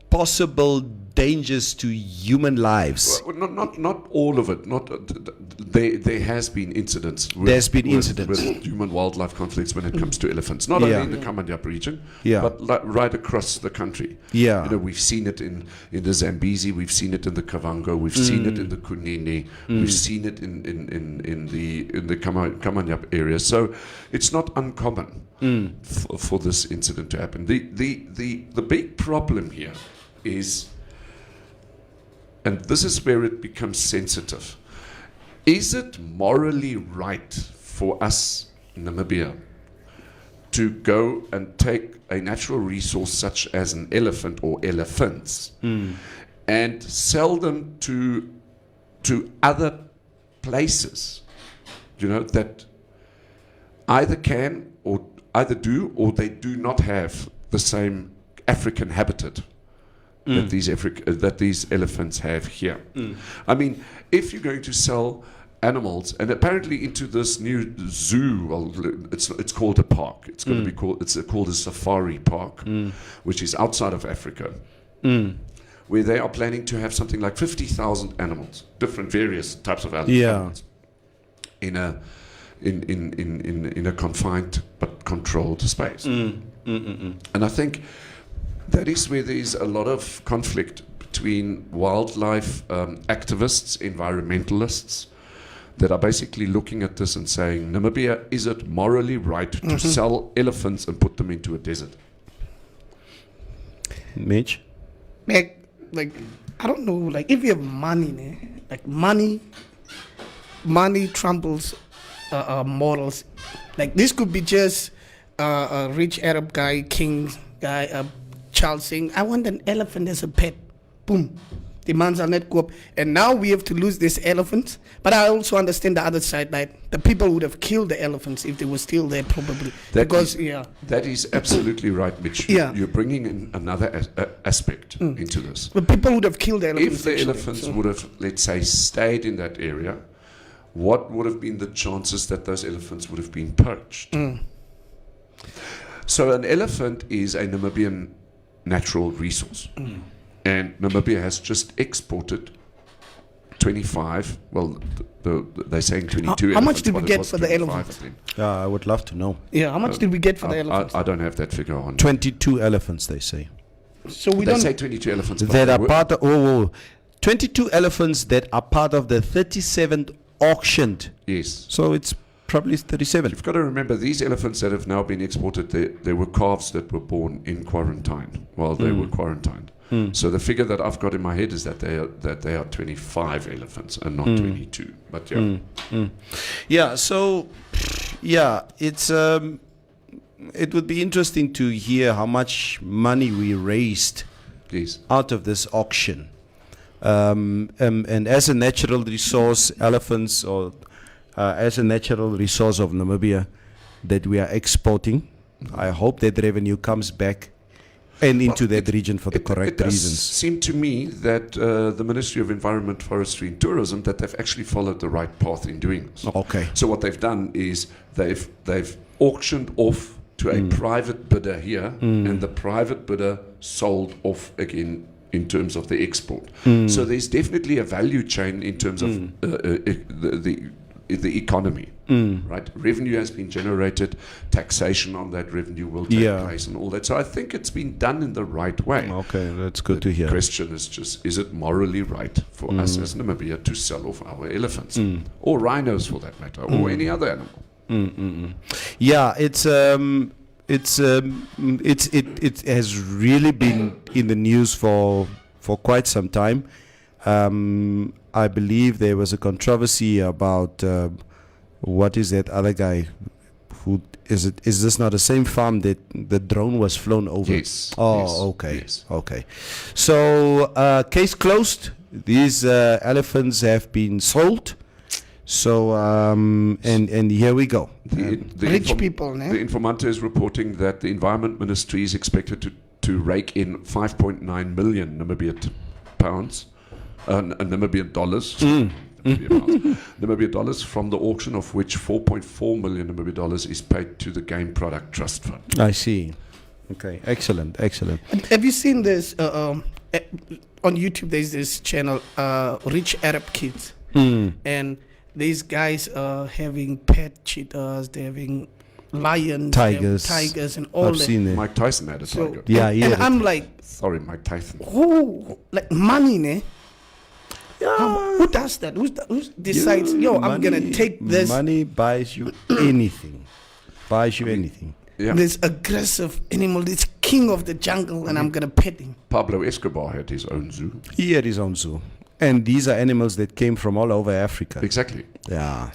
possible dangers to human lives. Well, not all of it. There has been incidents. There's been incidents with human-wildlife conflicts when it comes to elephants. Not only in the Kamanyap region, but right across the country. Yeah. You know, we've seen it in the Zambezi, we've seen it in the Kavango, we've seen it in the Kunene, we've seen it in the Kamanyap area. So it's not uncommon for this incident to happen. The big problem here is, and this is where it becomes sensitive, is it morally right for us, Namibia, to go and take a natural resource such as an elephant or elephants and sell them to other places, you know, that either can or either do or they do not have the same African habitat that these elephants have here. I mean, if you're going to sell animals, and apparently into this new zoo, well, it's called a park. It's going to be called a safari park, which is outside of Africa, where they are planning to have something like 50,000 animals, different various types of animals, in a confined but controlled space. And I think that is where there's a lot of conflict between wildlife activists, environmentalists, that are basically looking at this and saying, Namibia, is it morally right to sell elephants and put them into a desert? Mitch? Like I don't know, like if you have money, like money tramples morals. Like this could be just a rich Arab guy, king guy, child saying, I want an elephant as a pet. Boom. Die man sal net koop. And now we have to lose this elephant. But I also understand the other side, like the people would have killed the elephants if they were still there, probably. That is absolutely right, Mitch. Yeah. You're bringing in another aspect into this. But people would have killed the elephants. If the actually, elephants would have, let's say, stayed in that area, what would have been the chances that those elephants would have been poached? So an elephant is a Namibian natural resource. And Namibia has just exported 25, well, they're saying 22 How much elephants, did we but it get was for the 25, elephants? I think. Yeah, I would love to know. Yeah, how much did we get for the elephants? I don't have that figure on. 22 elephants, they say. So we They don't. say 22 elephants. but That they are were- part of 22 elephants that are part of the 37th auctioned. Yes. So it's probably 37. You've got to remember, these elephants that have now been exported, there were calves that were born in quarantine while they were quarantined. So the figure that I've got in my head is that they are 25 elephants and not 22. But yeah, Yeah, so yeah, it's it would be interesting to hear how much money we raised yes. out of this auction. And as a natural resource, elephants, or as a natural resource of Namibia that we are exporting, I hope that revenue comes back and into that region for the correct it does reasons. seem to me that the Ministry of Environment, Forestry and Tourism, that they've actually followed the right path in doing this. Okay. So what they've done is they've auctioned off to a private bidder here, and the private bidder sold off again in terms of the export. So there's definitely a value chain in terms of the economy, right? Revenue has been generated, taxation on that revenue will take place, and all that. So I think it's been done in the right way. Okay, that's good to hear. The question is just: is it morally right for us as Namibia to sell off our elephants or rhinos, for that matter, or any other animal? Yeah, it has really been in the news for quite some time. I believe there was a controversy about what is that other guy? Who is it? Is this not the same farm that the drone was flown over? Yes. Oh, yes, okay. yes. Okay. So case closed. These elephants have been sold. So and here we go. Rich people, ne? The Informanté is reporting that the Environment Ministry is expected to rake in 5.9 million Namibian pounds, Namibian dollars. Namibian dollars from the auction, of which 4.4 million Namibian dollars is paid to the Game Product Trust Fund. I see. Okay, excellent. Have you seen this on YouTube? There's this channel, Rich Arab Kids, and these guys are having pet cheetahs, they're having lions, tigers, and all I've that. seen it. Mike Tyson had a tiger. Yeah, and yeah. I'm like, Sorry, Mike Tyson. who, like money, ne? Who does that? Who decides? I'm gonna take this. Money buys you anything. Buys you anything. Yeah. This aggressive animal, this king of the jungle, and I'm gonna pet him. Pablo Escobar had his own zoo. He had his own zoo. And these are animals that came from all over Africa. Exactly. Yeah.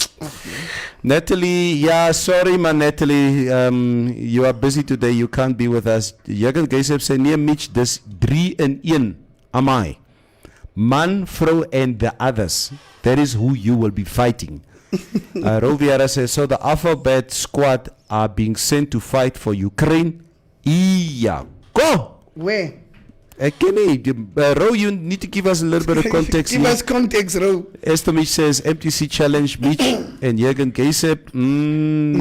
Natalie, sorry man, Natalie. You are busy today. You can't be with us. Jürgen Geisep sê nee Mitch, dis 3-in-1. Am I? Man, vrou and the others. That is who you will be fighting. Roviera says, so the alphabet squad are being sent to fight for Ukraine. Yeah. Go! Where? Ro, you need to give us a little bit of context. Give us context, Ro. Estomich says MTC challenge Mitch and Jürgen Geisep.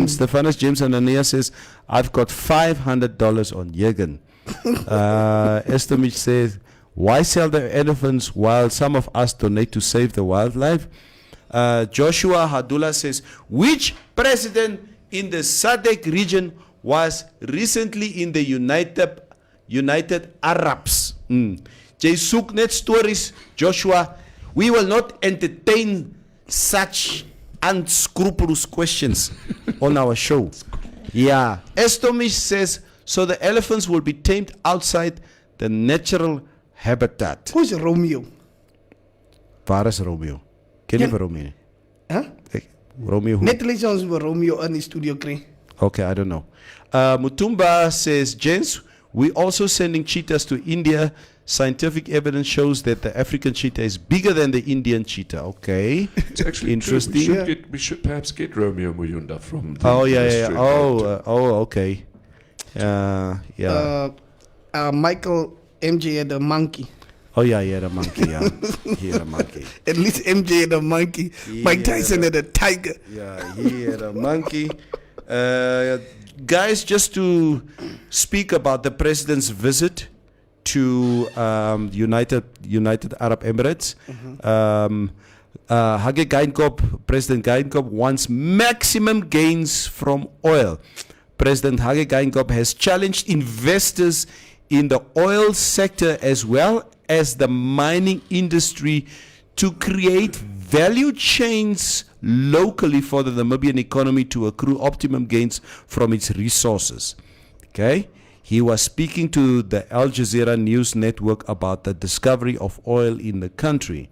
Stephanus James and Anania says I've got $500 on Jürgen. Estomich says why sell the elephants while some of us donate to save the wildlife? Joshua Hadula says which president in the SADC region was recently in the United Arabs. Jy soek net stories, Joshua. We will not entertain such unscrupulous questions on our show. Yeah. Estomish says, so the elephants will be tamed outside the natural habitat. Who's Romeo? Waar is Romeo? Ken jy vir Romeo? Huh? Romeo who? Net lees ons oor Romeo in die studio kry. Okay, I don't know. Mutumba says, gents, we're also sending cheetahs to India Scientific evidence shows that the African cheetah is bigger than the Indian cheetah. Okay. It's actually Interesting. True. We should perhaps get Romeo Muyunda from the Oh, yeah. Ministry of Art. Okay. Yeah. Michael MJ had a monkey. Oh, yeah, he had a monkey. Yeah. He had a monkey. At least MJ had a monkey. Mike Tyson had a tiger. Yeah, he had a monkey. Guys, just to speak about the president's visit to United Arab Emirates. Hage Geingob, President Geingob wants maximum gains from oil. President Hage Geingob has challenged investors in the oil sector as well as the mining industry to create value chains locally for the Namibian economy to accrue optimum gains from its resources. Okay? He was speaking to the Al Jazeera news network about the discovery of oil in the country.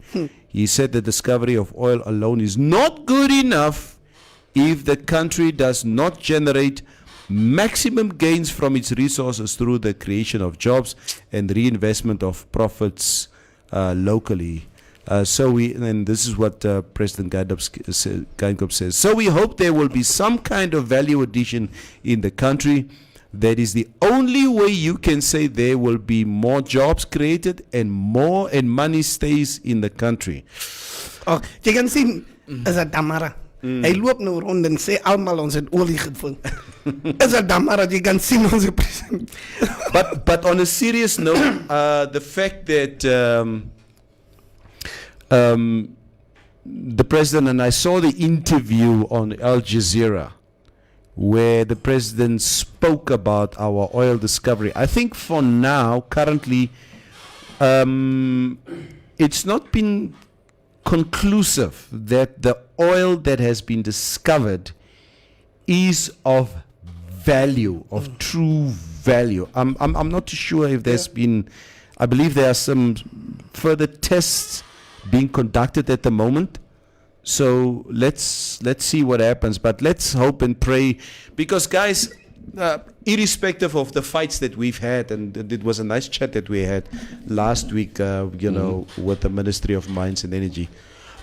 He said the discovery of oil alone is not good enough if the country does not generate maximum gains from its resources through the creation of jobs and reinvestment of profits locally. And this is what President Geingob says. So we hope there will be some kind of value addition in the country. That is the only way you can say there will be more jobs created and money stays in the country. Oh, jy kan sien is 'n Damara. Hy loop nou rond en sê almal ons het olie gevind. Is 'n Damara, jy kan sien ons president. But on a serious note, the fact that the president, and I saw the interview on Al Jazeera where the president spoke about our oil discovery. I think for now, currently, it's not been conclusive that the oil that has been discovered is of value, of true value. I'm not too sure if there's been, I believe there are some further tests being conducted at the moment. So let's see what happens, but let's hope and pray, because guys, irrespective of the fights that we've had, and it was a nice chat that we had last week, with the Ministry of Mines and Energy.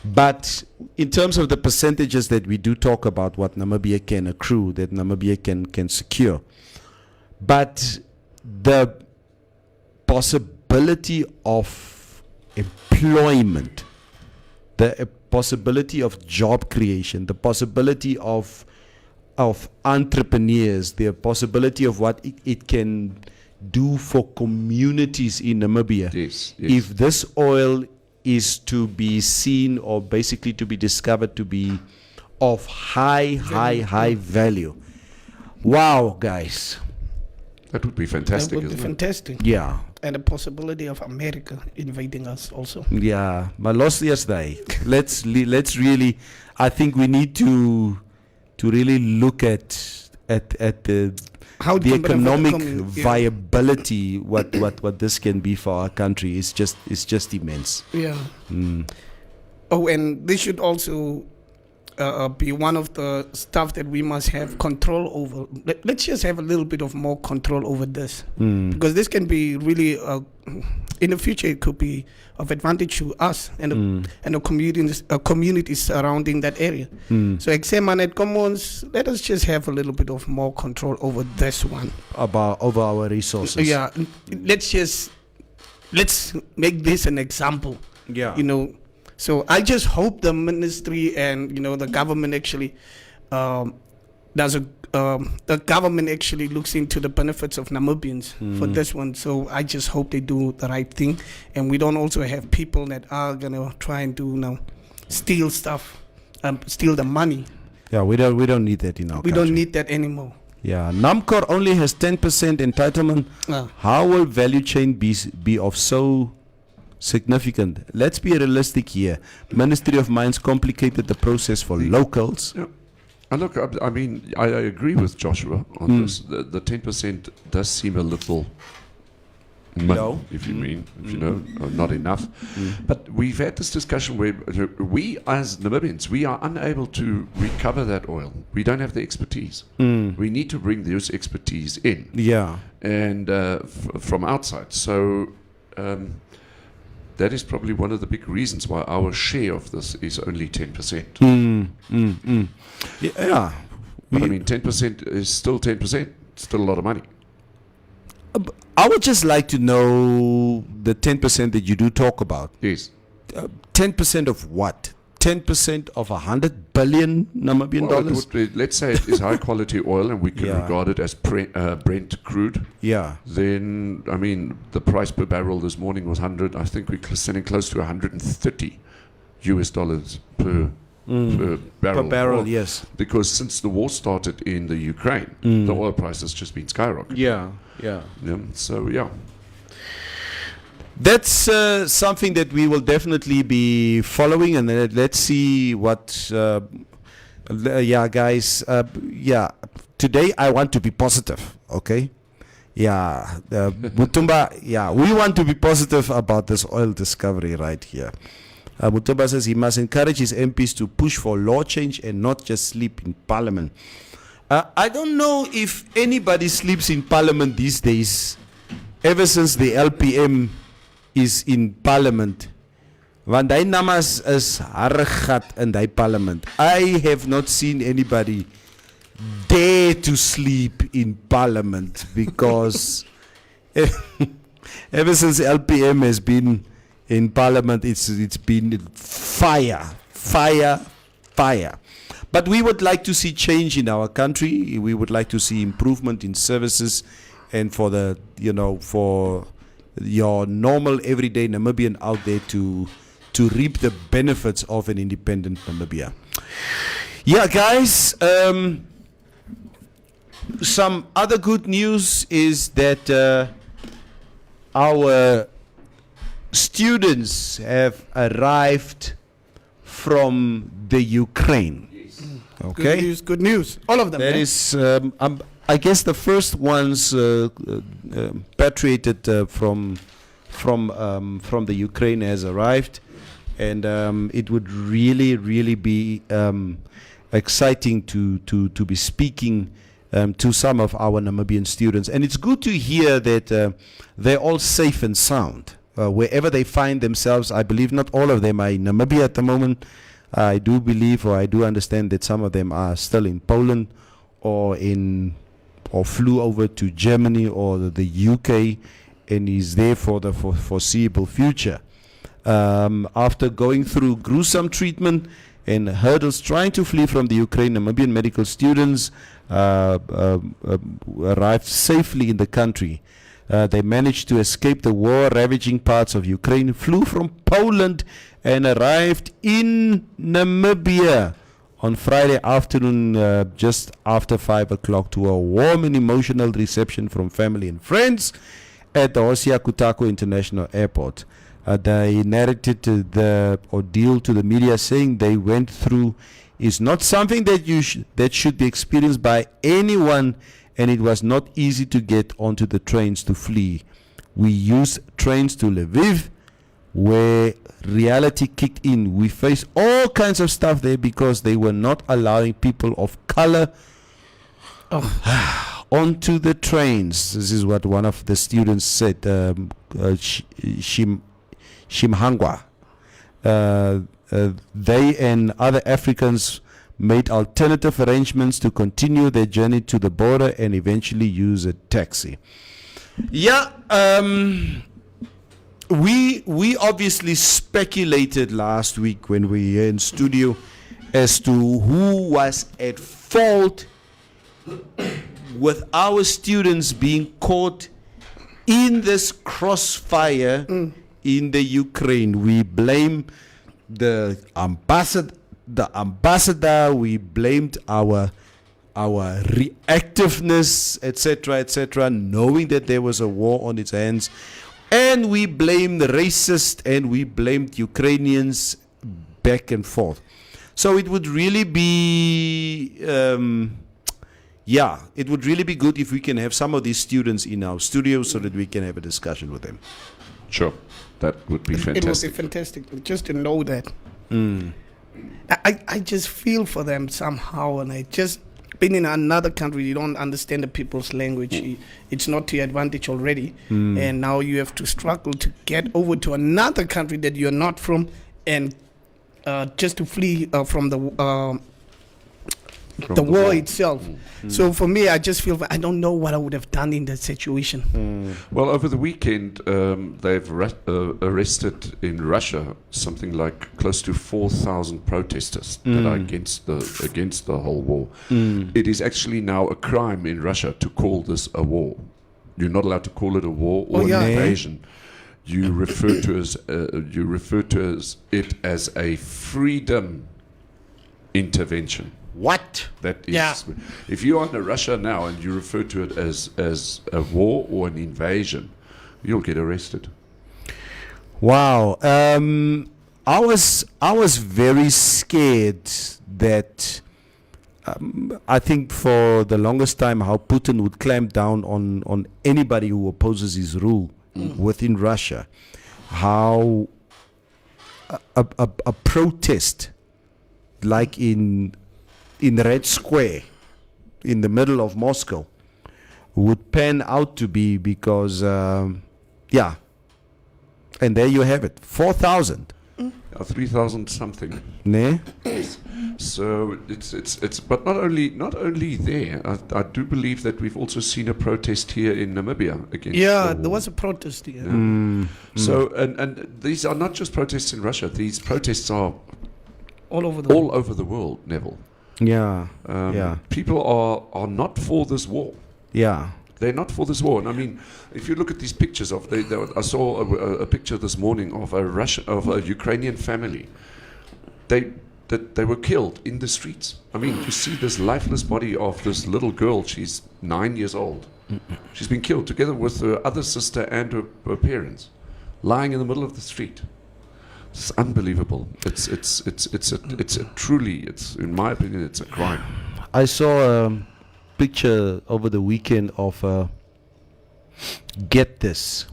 But in terms of the percentages that we do talk about, what Namibia can accrue, that Namibia can secure, but the possibility of employment, the possibility of job creation, the possibility of entrepreneurs, the possibility of what it can do for communities in Namibia. Yes. If this oil is to be seen, or basically to be discovered to be of high value. Wow, guys. That would be fantastic, That would be isn't it? fantastic. Yeah. And the possibility of America invading us also. Yeah, maar los eers daai. Let's really, I think we need to really look at the How the can economic yeah. viability, what this can be for our country is just immense. Yeah. Oh, and this should also be one of the stuff that we must have control over. Let's just have a little bit of more control over this, because this can be really in the future. It could be of advantage to us and the communities surrounding that area. So, let us just have a little bit of more control over this one. Over our resources. Yeah, let's make this an example. Yeah. So I just hope the ministry and the government actually the government actually looks into the benefits of Namibians for this one. So I just hope they do the right thing, and we don't also have people that are gonna try and do steal stuff, steal the money. Yeah, we don't need that in our We country. don't need that anymore. Yeah, Namcor only has 10% entitlement. How will value chain be of so significant? Let's be realistic here. Ministry of Mines complicated the process for locals. Yeah. And look, I mean, I agree with Joshua on this. The 10% does seem a little Low. if you mean, not enough. But we've had this discussion where we, as Namibians, we are unable to recover that oil. We don't have the expertise. We need to bring those expertise in. Yeah. And from outside. So that is probably one of the big reasons why our share of this is only 10%. Yeah. But I mean, 10% is still 10%. Still a lot of money. I would just like to know the 10% that you do talk about. Yes. 10% of what? 10% of 100 billion Namibian Well, it dollars? would be, let's say it is high quality oil and we can Yeah. regard it as Brent crude. Yeah. Then, I mean, the price per barrel this morning was 100. I think we're sitting close to 130 US dollars per barrel. Per barrel, Well, yes. Because since the war started in the Ukraine, the oil price has just been skyrocketing. Yeah. Yeah, so, yeah. That's something that we will definitely be following, and let's see what. Guys. Today I want to be positive. Okay. Yeah, Mutumba. Yeah, we want to be positive about this oil discovery right here. Mutumba says he must encourage his MPs to push for law change and not just sleep in Parliament. I don't know if anybody sleeps in Parliament these days. Ever since the LPM is in Parliament, want hy namas is harregat in die Parliament. I have not seen anybody dare to sleep in Parliament because ever since LPM has been in Parliament, it's been fire. But we would like to see change in our country. We would like to see improvement in services, and for the for your normal everyday Namibian out there to reap the benefits of an independent Namibia. Yeah, guys. Some other good news is that our students have arrived from the Ukraine. Okay. Good news. All of them. That is, I guess, the first ones patriated from the Ukraine has arrived, and it would really be exciting to be speaking to some of our Namibian students, and it's good to hear that they're all safe and sound wherever they find themselves. I believe not all of them are in Namibia at the moment. I do believe, or I do understand, that some of them are still in Poland or flew over to Germany or the UK and is there for the foreseeable future. After going through gruesome treatment and hurdles trying to flee from the Ukraine, Namibian medical students arrived safely in the country. They managed to escape the war-ravaging parts of Ukraine, flew from Poland, and arrived in Namibia on Friday afternoon, just after 5 o'clock, to a warm and emotional reception from family and friends at the Hosea Kutako International Airport. They narrated the ordeal to the media, saying they went through is not something that should be experienced by anyone, and it was not easy to get onto the trains to flee. We used trains to Lviv, where reality kicked in. We faced all kinds of stuff there because they were not allowing people of color onto the trains. This is what one of the students said, Shimhangwa. They and other Africans made alternative arrangements to continue their journey to the border and eventually use a taxi. Yeah, we obviously speculated last week when we were in studio as to who was at fault with our students being caught in this crossfire in the Ukraine. We blame the ambassador, we blamed our reactiveness, etc., knowing that there was a war on its hands, and we blamed the racist, and we blamed Ukrainians back and forth. So it would really be it would really be good if we can have some of these students in our studio so that we can have a discussion with them. Sure. That would be fantastic. It would be fantastic just to know that. I just feel for them somehow, and I just being in another country, you don't understand the people's language. It's not to your advantage already, and now you have to struggle to get over to another country that you're not from, and just to flee from the war itself. So for me, I just feel I don't know what I would have done in that situation. Well, over the weekend, they've arrested in Russia something like close to 4,000 protesters that are against the whole war. It is actually now a crime in Russia to call this a war. You're not allowed to call it a war or an invasion. You refer to it as a freedom intervention. What? That is, if you are in Russia now and you refer to it as a war or an invasion, you'll get arrested. Wow. I was very scared that I think for the longest time how Putin would clamp down on anybody who opposes his rule within Russia. How a protest like in Red Square in the middle of Moscow would pan out to be because and there you have it, 4,000 3,000 something. ne? So it's but not only there. I do believe that we've also seen a protest here in Namibia against the There war. was a protest here. So and these are not just protests in Russia. These protests are All over the all over the world, Neville. Yeah. People are not for this war. Yeah. They're not for this war. And I mean, if you look at these pictures I saw a picture this morning of a Ukrainian family. They were killed in the streets. I mean, you see this lifeless body of this little girl. She's 9 years old. She's been killed together with her other sister and her parents, lying in the middle of the street. It's unbelievable. It's in my opinion, it's a crime. I saw a picture over the weekend of get this.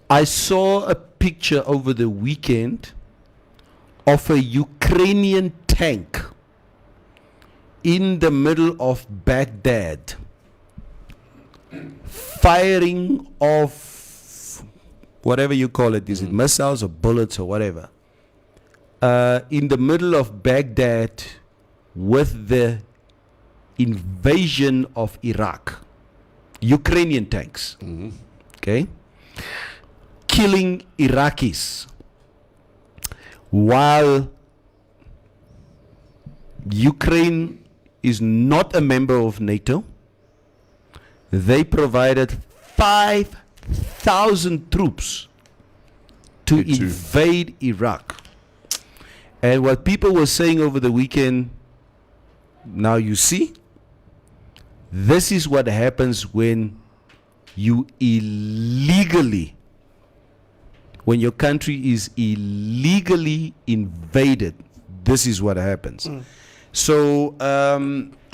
I saw a picture over the weekend of a Ukrainian tank in the middle of Baghdad firing off whatever you call it. Is it missiles or bullets or whatever? In the middle of Baghdad with the invasion of Iraq. Ukrainian tanks. Okay? Killing Iraqis. While Ukraine is not a member of NATO, they provided 5,000 troops to invade Iraq. And what people were saying over the weekend, now you see, this is what happens when you when your country is illegally invaded. This is what happens. So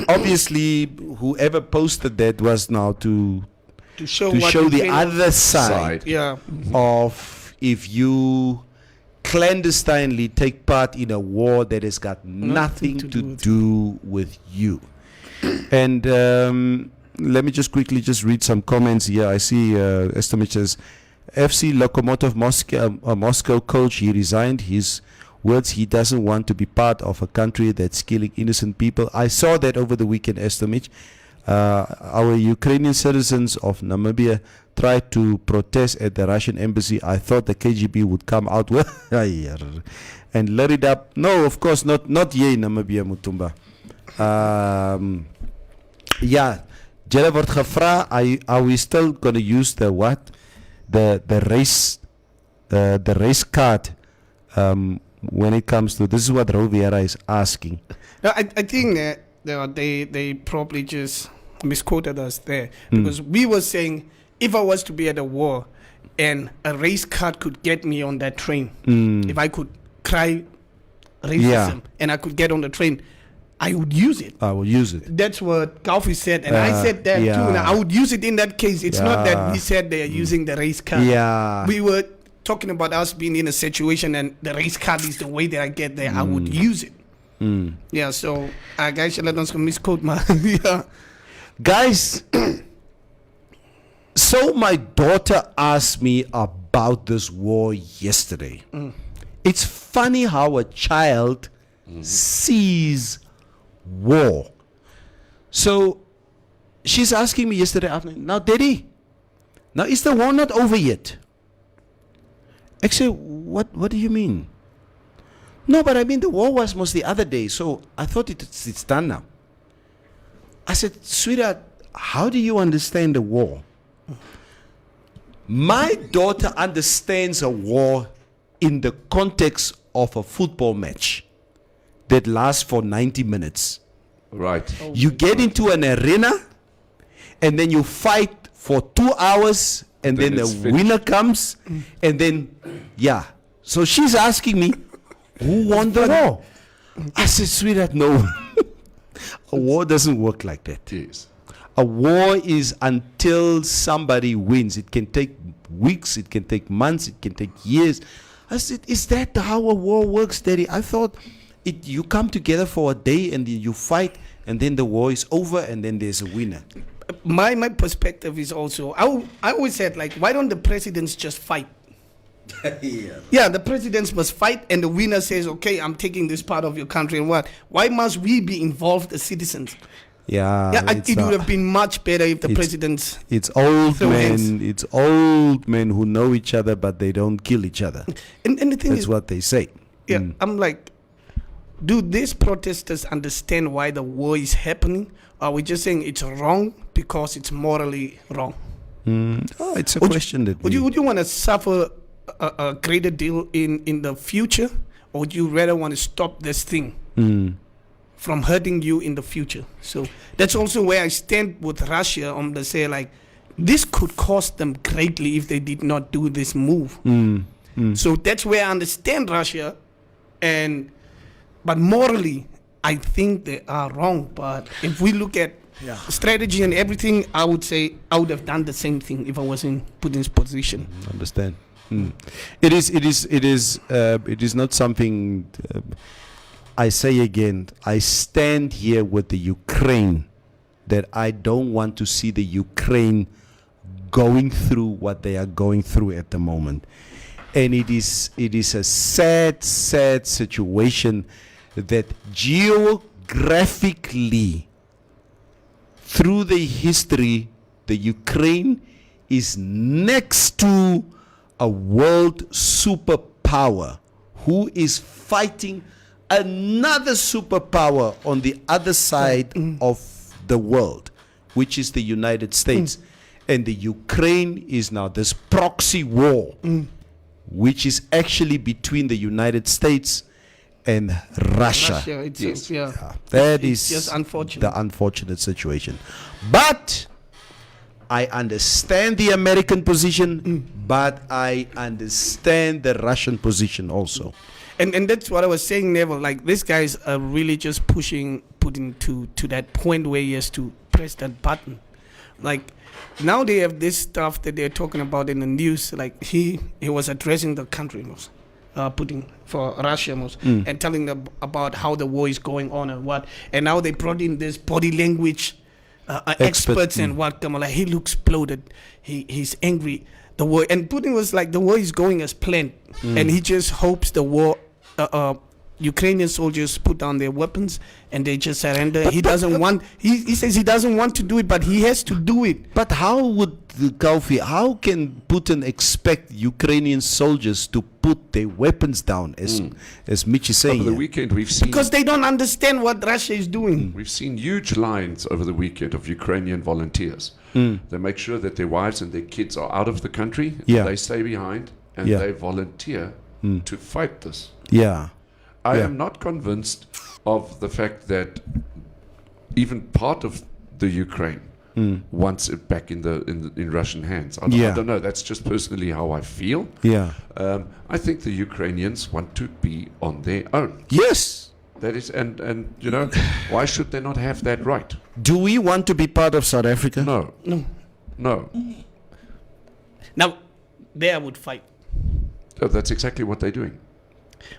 obviously whoever posted that was now to show the other side of if you clandestinely take part in a war that has got nothing to do with you. And let me just quickly read some comments here. I see Estomich says, FC Lokomotiv Moscow coach, he resigned. His words, he doesn't want to be part of a country that's killing innocent people. I saw that over the weekend, Estomich. Our Ukrainian citizens of Namibia tried to protest at the Russian embassy. I thought the KGB would come out and let it up. No, of course not here in Namibia, Mutumba. Julle word gevra, are we still going to use the what? The race card when it comes to, this is what Roviera is asking. No, I think that they probably just misquoted us there, because we were saying if I was to be at a war and a race card could get me on that train, if I could cry racism and I could get on the train, I would use it. I will use it. That's what Galfi said, and I said that too. And I would use it in that case. It's not that we said they are using the race card. Yeah. We were talking about us being in a situation, and the race card is the way that I get there. I would use it. Yeah, so guys, let us misquote my yeah. Guys, so my daughter asked me about this war yesterday. It's funny how a child sees war. So she's asking me yesterday afternoon, now Daddy, now is the war not over yet? Actually, what do you mean? No, but I mean the war was most the other day, so I thought it's done now. I said, sweetheart, how do you understand the war? My daughter understands a war in the context of a football match that lasts for 90 minutes. Right. You get into an arena and then you fight for 2 hours and Then then the it's finished. winner comes and then, yeah. So she's asking me, who won the war? I said, sweetheart, no. A war doesn't work like that. Yes. A war is until somebody wins. It can take weeks, it can take months, it can take years. I said, is that how a war works, Daddy? I thought you come together for a day and you fight and then the war is over and then there's a winner. My perspective is also I always said, like, why don't the presidents just fight? Yeah, the presidents must fight and the winner says, okay, I'm taking this part of your country and what? Why must we be involved as citizens? Yeah, It would have been much better if the it's- presidents It's old throw men. hands. It's old men who know each other, but they don't kill each other. and the thing That's is, what they say. yeah, I'm like, do these protesters understand why the war is happening? Or are we just saying it's wrong because it's morally wrong? Oh, it's a Would you- question that Would you want to suffer a greater deal in the future, or would you rather want to stop this thing from hurting you in the future? So that's also where I stand with Russia on the say, like, this could cost them greatly if they did not do this move. So that's where I understand Russia, but morally I think they are wrong. But if we look at strategy and everything, I would say I would have done the same thing if I was in Putin's position. understand? It is not something. I say again, I stand here with the Ukraine, that I don't want to see the Ukraine going through what they are going through at the moment. And it is a sad situation that geographically, through the history, the Ukraine is next to a world superpower who is fighting another superpower on the other side of the world, which is the United States. And the Ukraine is now this proxy war, which is actually between the United States and Russia. Itself, yeah. That It's is just unfortunate. the unfortunate situation. But I understand the American position, but I understand the Russian position also. And that's what I was saying, Neville. Like, these guys are really just pushing Putin to that point where he has to press that button. Like, now they have this stuff that they're talking about in the news. Like, he was addressing the country most, Putin, for Russia most, and telling them about how the war is going on and what. And now they brought in this body language experts and what. Like, he looks bloated. He's angry. The war, and Putin was like, the war is going as planned, and he just hopes the war, Ukrainian soldiers put down their weapons and they just surrender. He doesn't want. He says he doesn't want to do it, but he has to do it. But how would Kaufi? How can Putin expect Ukrainian soldiers to put their weapons down, as Mitch is saying? Over the here? weekend, we've seen Because they don't understand what Russia is doing. We've seen huge lines over the weekend of Ukrainian volunteers. They make sure that their wives and their kids are out of the country. Yeah. They stay behind and Yeah. they volunteer to fight this. Yeah. I Yeah. am not convinced of the fact that even part of the Ukraine wants it back in Russian hands. I Yeah. don't know. That's just personally how I feel. Yeah. I think the Ukrainians want to be on their own. Yes. That is, and you know, why should they not have that right? Do we want to be part of South Africa? No. Now, there I would fight. Oh, that's exactly what they're doing.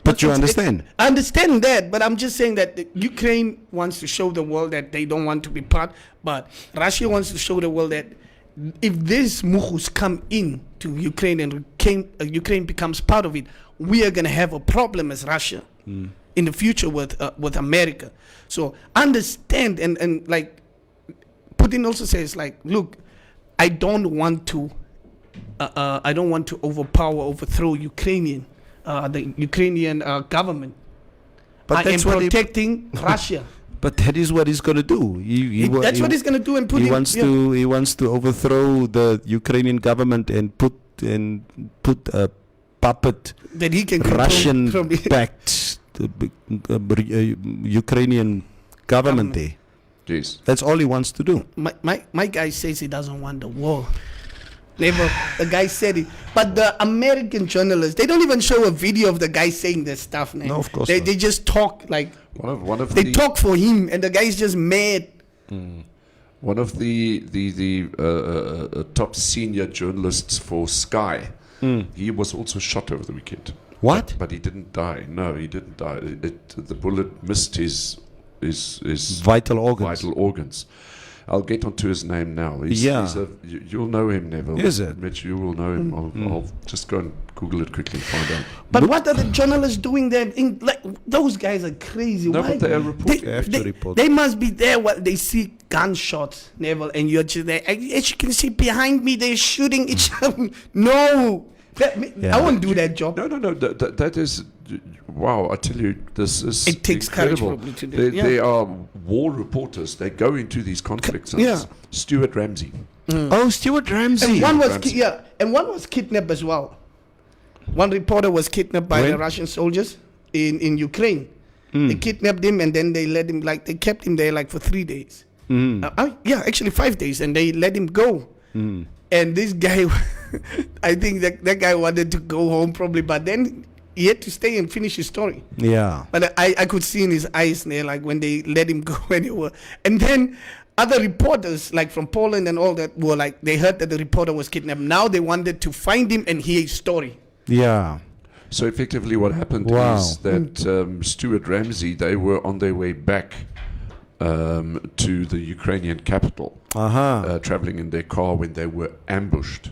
But you understand? I understand that, but I'm just saying that the Ukraine wants to show the world that they don't want to be part, but Russia wants to show the world that if these mughus come in to Ukraine and Ukraine becomes part of it, we are going to have a problem as Russia in the future with America. So understand and like Putin also says, like, look, I don't want to overthrow the Ukrainian government. But I am that's what protecting Russia. But that is what he's going to do. That's what he's going to do, and he wants to overthrow the Ukrainian government and put a puppet that he can Russian-backed Ukrainian government there. Yes. That's all he wants to do. My guy says he doesn't want the war. Never. The guy said it. But the American journalists, they don't even show a video of the guy saying this stuff, man. No, of course They not. just talk like One of they the, talk for him, and the guy's just mad. One of the top senior journalists for Sky, he was also shot over the weekend. What? But he didn't die. No, he didn't die. The bullet missed his Vital organs. vital organs. I'll get onto his name now. Yeah. You'll know him, Neville. Is it? Mitch, you will know him. I'll just go and Google it quickly and find out. But what are the journalists doing there? Like, those guys are crazy. No, Why? but they are reporting. They have to report. They must be there while they see gunshots, Neville, and you're just there. As you can see behind me, they're shooting each other. No. I won't do that job. No. That is, wow, I tell you, this is It takes courage incredible. probably to do it, yeah. They are war reporters. They go into these conflicts. Yeah. Stuart Ramsey. Oh, Stuart Ramsey. And one was Ramsey. and one was kidnapped as well. One reporter was kidnapped by the When? Russian soldiers in Ukraine. They kidnapped him and then they let him, like, they kept him there like for 3 days. Actually 5 days, and they let him go. And this guy, I think that guy wanted to go home probably, but then he had to stay and finish his story. Yeah. But I could see in his eyes there, like when they let him go anywhere. And then other reporters, like from Poland and all that, were like, they heard that the reporter was kidnapped. Now they wanted to find him and hear his story. Yeah. So effectively what happened Wow. is that Stuart Ramsey, they were on their way back to the Ukrainian capital, traveling in their car when they were ambushed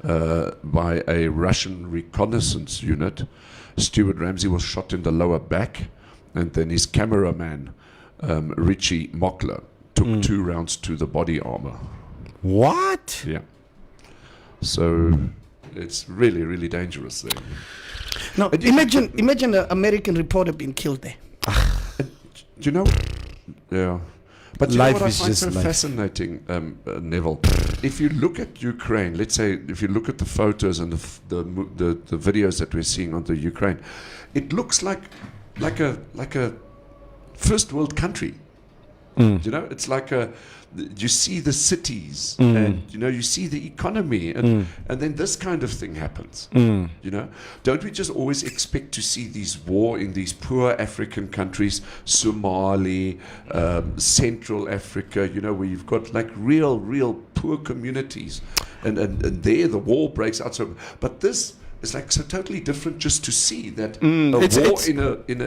by a Russian reconnaissance unit. Stuart Ramsey was shot in the lower back, and then his cameraman, Richie Mockler, took 2 rounds to the body armor. What? Yeah. So it's really, really dangerous there. Now, imagine an American reporter being killed there. Do you know? Yeah. But you Life know what is I find just so life. fascinating, Neville? If you look at Ukraine, let's say, if you look at the photos and the videos that we're seeing on the Ukraine, it looks like a first world country. You know, it's like you see the cities and you see the economy and then this kind of thing happens. You know, don't we just always expect to see these war in these poor African countries, Somali, Central Africa, you know, where you've got like real poor communities and there the war breaks out. So but this is like so totally different, just to see that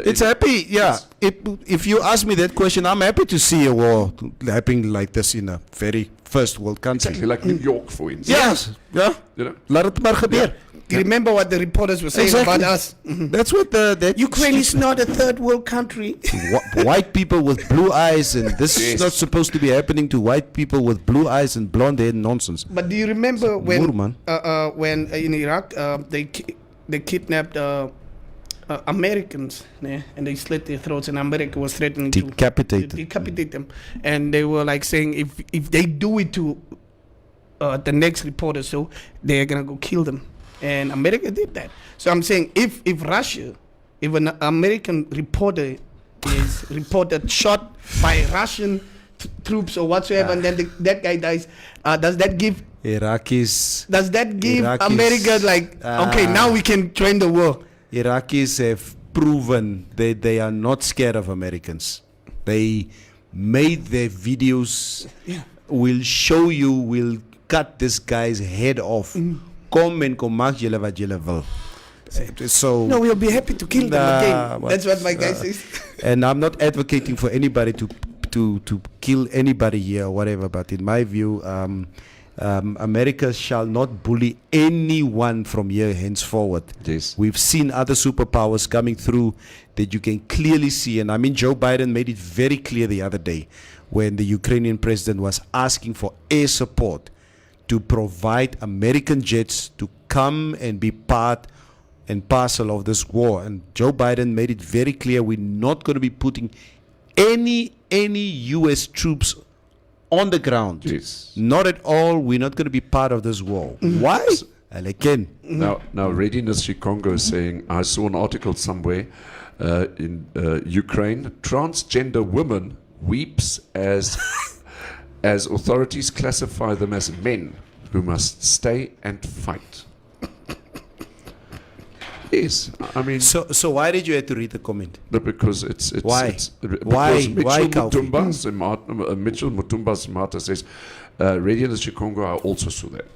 It's happy, yeah. If you ask me that question, I'm happy to see a war happening like this in a very first world country. exactly like New York, for instance. Yes, yeah. You know? Laat het maar gebeur. You remember what the reporters were saying Exactly. about us? That's what that Ukraine is not a third world country. white people with blue eyes, and this Yes. is not supposed to be happening to white people with blue eyes and blonde hair nonsense. But do you remember man. when in Iraq they kidnapped Americans, and they slit their throats, and America was threatening to decapitate them, and they were like saying if they do it to the next reporter, so they're gonna go kill them, and America did that. So I'm saying if an American reporter is reported shot by Russian troops or whatsoever, and then that guy dies, does that give Iraqis America like, okay, now we can join the war? Iraqis have proven that they are not scared of Americans. They made their videos. Will show you. Will cut this guy's head off. Kom en kom maak julle wat julle wil. So No, we'll be happy to kill them Nah, again. but, That's what my guy says. and I'm not advocating for anybody to kill anybody here or whatever, but in my view, America shall not bully anyone from here henceforward. Yes. We've seen other superpowers coming through that you can clearly see, and I mean Joe Biden made it very clear the other day when the Ukrainian president was asking for air support to provide American jets to come and be part and parcel of this war. And Joe Biden made it very clear we're not going to be putting any U.S. troops on the ground. Yes. Not at all. We're not going to be part of this war. Why? And again, Now, Readiness Chikongo is saying, I saw an article somewhere in Ukraine, transgender woman weeps as authorities classify them as men who must stay and fight. Yes, I mean, so why did you have to read the comment? because it's Why? because Why, Mitchell Kaufi? Mutumba Simata says, Readiness Chikongo, I also saw that.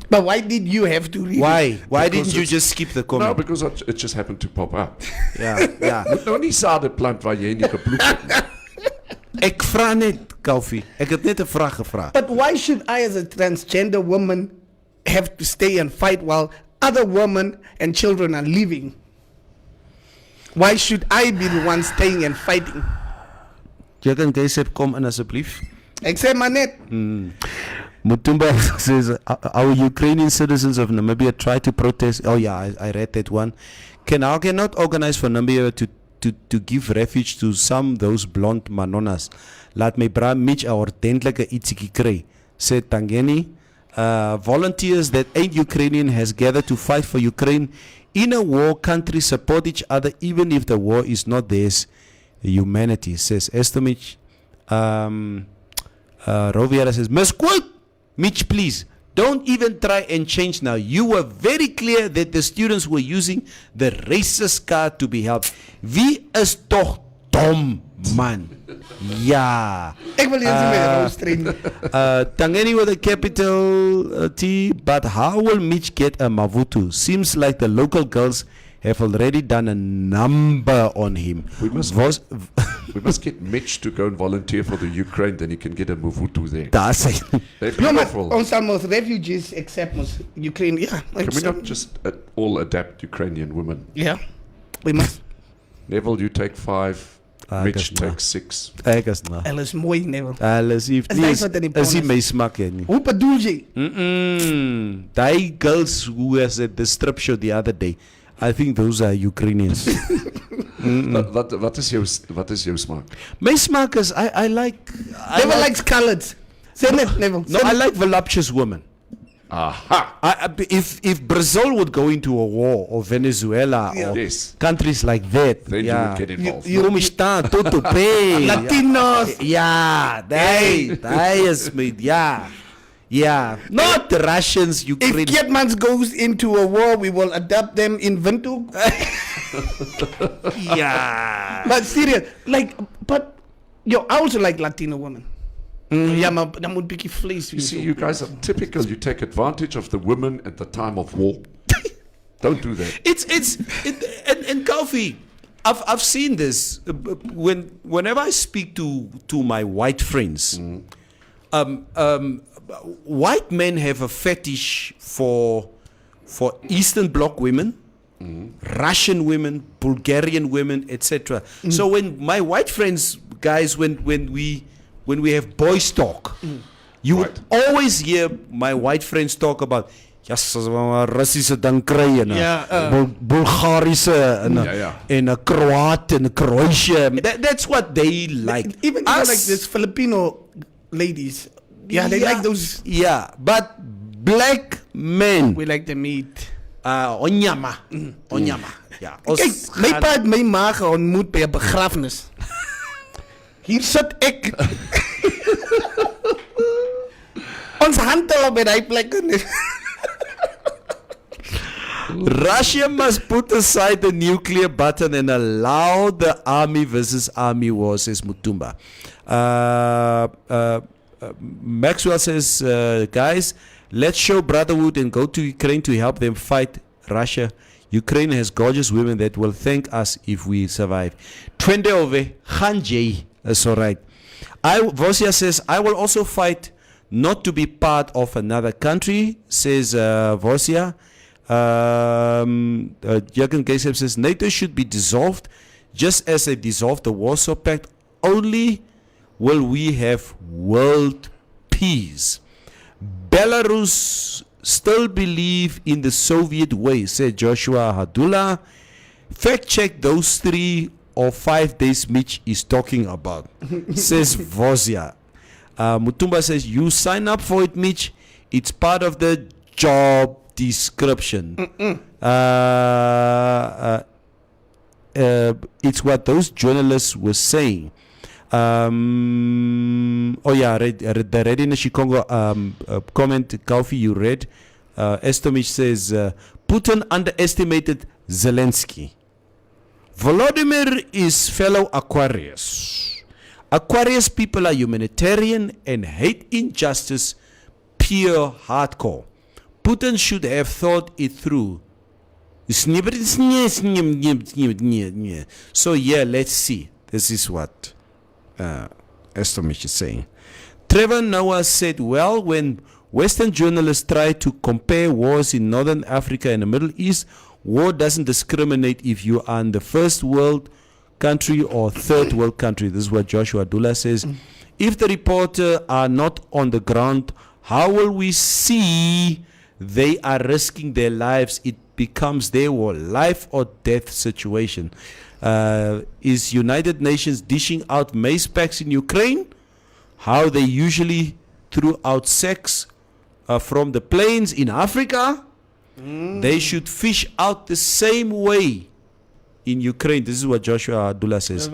But why did you have to read it? Why? Why Because didn't you it's- just skip the No, comment? because it just happened to pop up. Ja. Nou nie sade plant waar jy nie gebloem het nie. Ek vra net, Kaufi. Ek het net 'n vraag gevra. But why should I, as a transgender woman, have to stay and fight while other women and children are leaving? Why should I be the one staying and fighting? Jy kan Gaisep kom in asseblief. Ek sê maar net. Mutumba says our Ukrainian citizens of Namibia try to protest. Oh yeah, I read that one. Cannot organize for Namibia to give refuge to some those blonde manonas. Laat my bra Mitch 'n ordentlike ietsie kry. Said Tangeni. Volunteers that ain't Ukrainian has gathered to fight for Ukraine. In a war, countries support each other even if the war is not theirs. Humanity, says Estomich. Roviera says, Misquote! Mitch, please, don't even try and change now. You were very clear that the students were using the racist card to be helped. Wie is toch dom, man? Ja. Ek wil eens met Roos train. Tangeni with a capital T, but how will Mitch get a Mavutu? Seems like the local girls have already done a number on him. We must get Mitch to go and volunteer for the Ukraine, then he can get a Mobutu there. That's it. They're No, maar beautiful. ons sal mos refugees accept mos Ukraine. Yeah. Can we not just all adapt Ukrainian women? Yeah. We must. Neville, you take 5. I Mitch guess not. takes 6. Ek is nou. Hulle is mooi, Neville. Alles if Is nice wat in die is nie bonus. my smak nie. Hoe bedoel jy? Daai girls who was at the strip show the other day, I think those are Ukrainians. Wat is jou smaak? My smak is I like Neville likes coloreds. Sê net, Neville. no, I like voluptuous women. Aha! If Brazil would go into a war or Venezuela Yeah. or Yes. countries like that, Then you would get involved. Como está? Tudo bem. Latinos. Yeah, that is me. Yeah. Not the Russians, If Ukraine. Keetmans goes into a war, we will adapt them in Windhoek. Yeah. But serious, but I also like Latino women. Ja, maar dan moet bietjie vlees You wees. see, you guys are typical. You take advantage of the women at the time of war. Don't do that. And Kofi, I've seen this whenever I speak to my white friends. White men have a fetish for Eastern Bloc women, Russian women, Bulgarian women, etc. So when my white friends, guys, when we have boys talk, you would always hear my white friends talk about Russische ding kry en Bulgarische en 'n Kroat en 'n Croatia. That's what they like. Even like this Filipino ladies. Yeah, they like those. Yeah, but black men. We like the meat. Onyama. Onyama. Ja. Kijk, my pa het my ma ontmoet by 'n begrafnis. Hier sit ek. Ons handel op by plek. Russia must put aside the nuclear button and allow the army versus army war, says Mutumba. Maxwell says, guys, let's show brotherhood and go to Ukraine to help them fight Russia. Ukraine has gorgeous women that will thank us if we survive. Twende ove, Hanjay. That's all right. Vosia says, I will also fight not to be part of another country, says Vosia. Jürgen Geisep says, NATO should be dissolved just as they dissolved the Warsaw Pact. Only will we have world peace. Belarus still believe in the Soviet way, said Joshua Hadula. Fact check those 3 or 5 days Mitch is talking about, says Vosia. Mutumba says, you sign up for it, Mitch. It's part of the job description. It's what those journalists were saying. The Readiness Chikongo comment, Kaufi, you read. Estomich says, Putin underestimated Zelensky. Volodymyr is fellow Aquarius. Aquarius people are humanitarian and hate injustice, pure hardcore. Putin should have thought it through. So yeah, let's see. This is what Estomich is saying. Trevor Noah said, well, when Western journalists try to compare wars in Northern Africa and the Middle East, war doesn't discriminate if you are in the first world country or third world country. This is what Joshua Dula says. If the reporter are not on the ground, how will we see they are risking their lives? It becomes their war, life or death situation. Is United Nations dishing out maize packs in Ukraine? How they usually threw out sex from the planes in Africa? They should fish out the same way in Ukraine. This is what Joshua Abdullah says.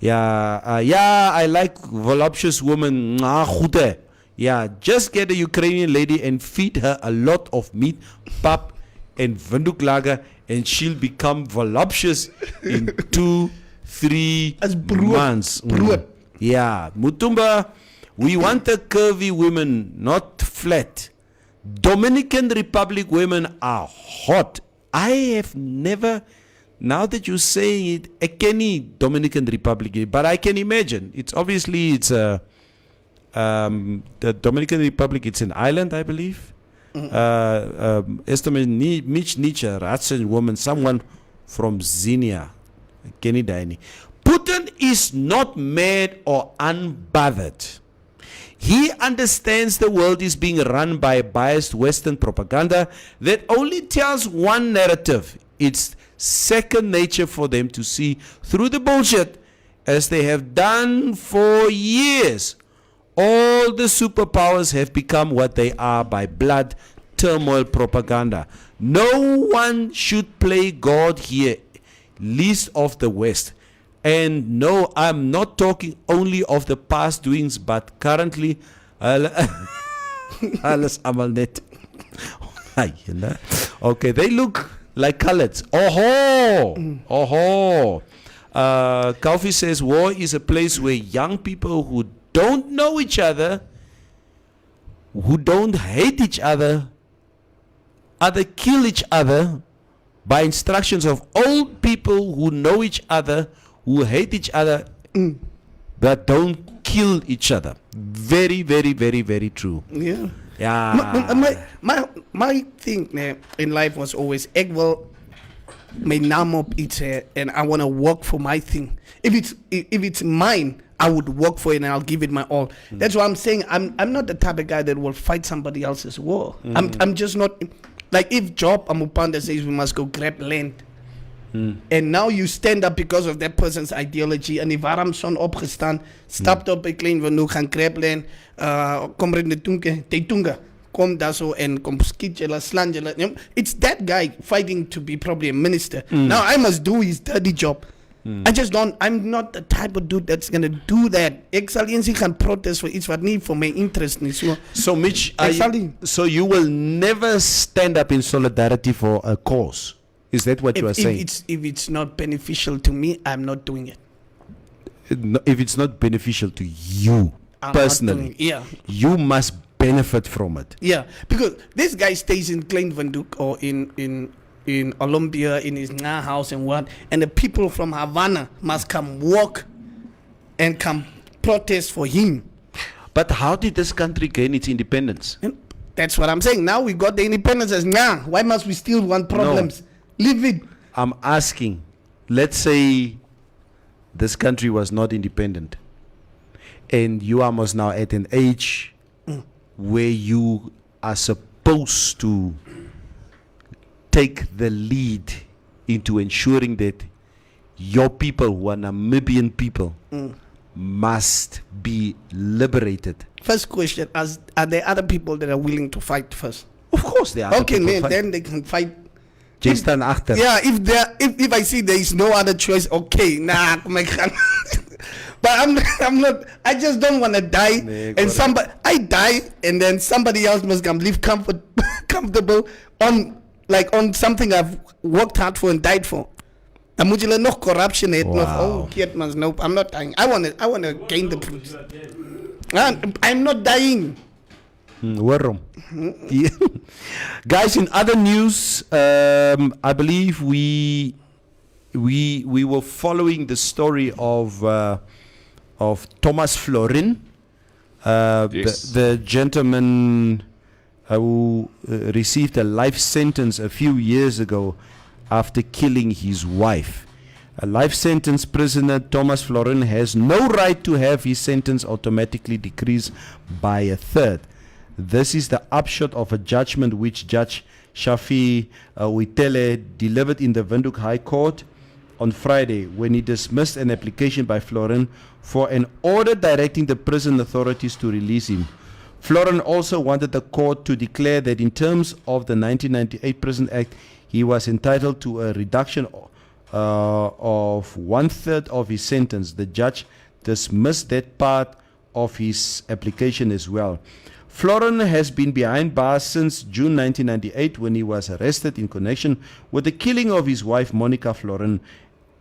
Yeah, I like voluptuous women. Yeah, just get a Ukrainian lady and feed her a lot of meat, pap, and vinduklager, and she'll become voluptuous in 2-3 months. Yeah, Mutumba, we want the curvy women, not flat. Dominican Republic women are hot. I have never, now that you're saying it, any Dominican Republic, but I can imagine. It's obviously, it's the Dominican Republic, it's an island, I believe. Estimate Mitch Nietzsche, Russian woman, someone from Xenia, Kenny Daini. Putin is not mad or unbothered. He understands the world is being run by biased Western propaganda that only tells one narrative. It's second nature for them to see through the bullshit, as they have done for years. All the superpowers have become what they are by blood, turmoil, propaganda. No one should play God here, least of the West. And no, I'm not talking only of the past doings, but currently, alles amal net. Okay, they look like coloreds. Kaufi says, war is a place where young people who don't know each other, who don't hate each other, either kill each other by instructions of old people who know each other, who hate each other, but don't kill each other. Very, very, very, very true. Yeah. Yeah. My thing in life was always, ek wil my naam op iets hê, and I want to work for my thing. If it's mine, I would work for it and I'll give it my all. That's why I'm saying I'm not the type of guy that will fight somebody else's war. I'm just not, like, if Job Amupanda says we must go grab land, and now you stand up because of that person's ideology, and if Aramson opgestaan, stapt op by Klein van nou gaan grab land, kom in de Tunga, kom daar zo en kom skiet julle, slaan julle. It's that guy fighting to be probably a minister. Now I must do his dirty job. I'm not the type of dude that's going to do that. Ek sal eens gaan protest vir iets wat nie vir my interest nie. So Mitch, so you will never stand up in solidarity for a cause? Is that what you are saying? If it's not beneficial to me, I'm not doing it. If it's not beneficial to you personally, you must benefit from it. Yeah, because this guy stays in Klein Van Dyk or in in Olympia in his house and what, and the people from Havana must come walk and come protest for him. But how did this country gain its independence? And that's what I'm saying. Now we got the independence. As why must we still want problems? Leave it. I'm asking, let's say this country was not independent and you are almost now at an age where you are supposed to take the lead into ensuring that your people, who are Namibian people, must be liberated. First question: are there other people that are willing to fight first? Of course, they are. Okay, then they can fight. Jason Achter. Yeah, if I see there is no other choice, okay, my God. But I'm not. I just don't want to die, and I die, and then somebody else must come live comfortable on something I've worked hard for and died for. Dan moet julle nog corruption hê, nog nope, I'm not dying. I want to gain the fruits. I'm not dying. Waarom? Yeah. Guys, in other news, I believe we were following the story of Thomas Florin, Yes. the gentleman who received a life sentence a few years ago after killing his wife. A life sentence prisoner, Thomas Florin, has no right to have his sentence automatically decreased by a third. This is the upshot of a judgment which Judge Shafi Witele delivered in the Windhoek High Court on Friday when he dismissed an application by Florin for an order directing the prison authorities to release him. Florin also wanted the court to declare that in terms of the 1998 Prison Act, he was entitled to a reduction of 1/3 of his sentence. The judge dismissed that part of his application as well. Florin has been behind bars since June 1998 when he was arrested in connection with the killing of his wife Monica Florin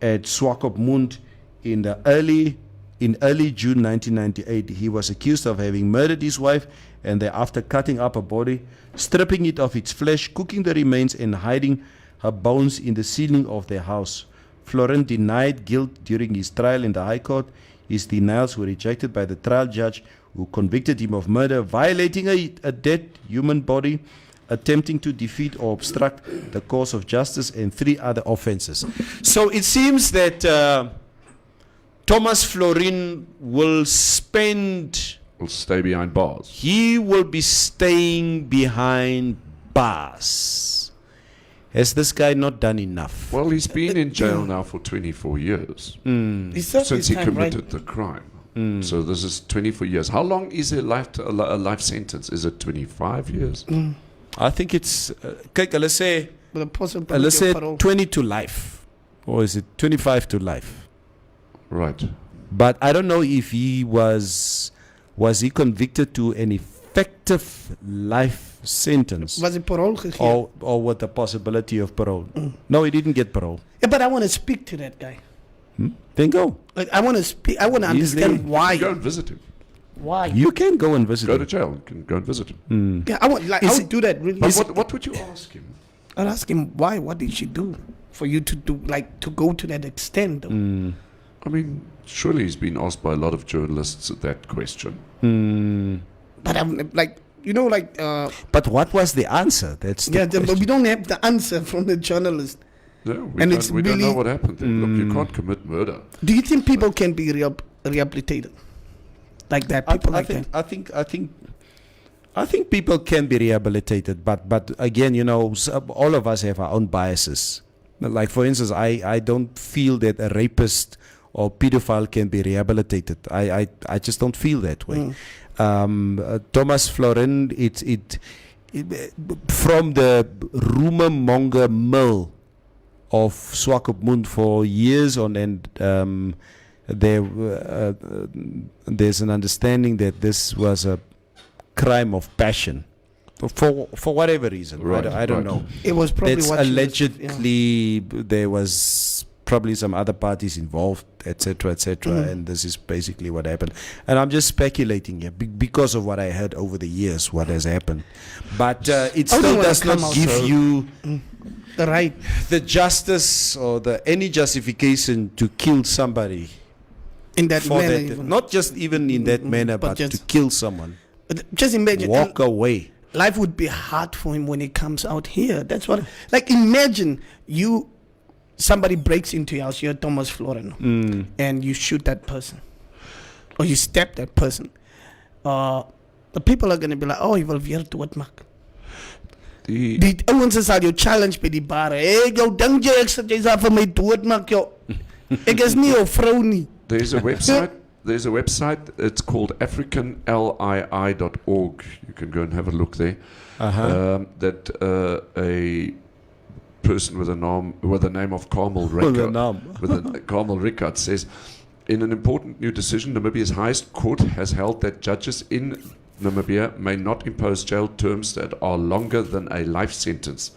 at Swakopmund in early June 1998. He was accused of having murdered his wife and thereafter cutting up her body, stripping it of its flesh, cooking the remains and hiding her bones in the ceiling of their house. Florin denied guilt during his trial in the High Court. His denials were rejected by the trial judge who convicted him of murder, violating a dead human body, attempting to defeat or obstruct the course of justice, and 3 other offenses. So it seems that Thomas Florin will stay behind bars. He will be staying behind bars. Has this guy not done enough? Well, he's been in jail now for 24 years since he committed the crime. So this is 24 years. How long is a life sentence? Is it 25 years? I think it's let's say With a possibility of parole. 20 to life, or is it 25 to life? Right. But I don't know if he was he convicted to an effective life sentence Was it parole gegeven? or with the possibility of parole. No, he didn't get parole. Yeah, but I want to speak to that guy. Then go. Like, I want to speak. I want to He's understand there. why. Go and visit him. Why? You can go and visit Go him. to jail. You can go and visit him. Yeah, I would do that. Really. But what would you ask him? I'd ask him why. What did she do for you to do to go to that extent? Though? I mean, surely he's been asked by a lot of journalists that question. But I'm like, But what was the answer? That's the but question. we don't have the answer from the journalist. No, And it's we don't know really- what happened there. Look, you can't commit murder. Do you think people can be rehabilitated like that? People I like think, that. I think people can be rehabilitated, but again, all of us have our own biases. Like for instance, I don't feel that a rapist or pedophile can be rehabilitated. I just don't feel that way. Thomas Florin, it from the rumor monger mill of Swakopmund for years on end. There's an understanding that this was a crime of passion for whatever reason. Right, I don't right. know. It was probably That's what she was- allegedly there was probably some other parties involved, etc., etc. And this is basically what happened. And I'm just speculating here because of what I heard over the years, what has happened. But it I don't still wanna does come not out give so- you The right. the justice or any justification to kill somebody In that for manner, that. even. Not just even in that manner, but but to just- kill someone. Just imagine. Walk away. Life would be hard for him when he comes out here. That's what. Like, imagine somebody breaks into your house. You're Thomas Floreno, and you shoot that person, or you stab that person. The people are gonna be like, "Oh, you will weer doodmaak." Die ouens sal jou challenge by die bar. Hey, jou dink jy ek sê jy sal vir my doodmaak, jou. Ek is nie jou vrou nie. There's a website. There's a website. It's called AfricanLII.org. You can go and have a look there. That a person with the name of Carmel Rickard, Carmel Rickard says, in an important new decision, Namibia's highest court has held that judges in Namibia may not impose jail terms that are longer than a life sentence.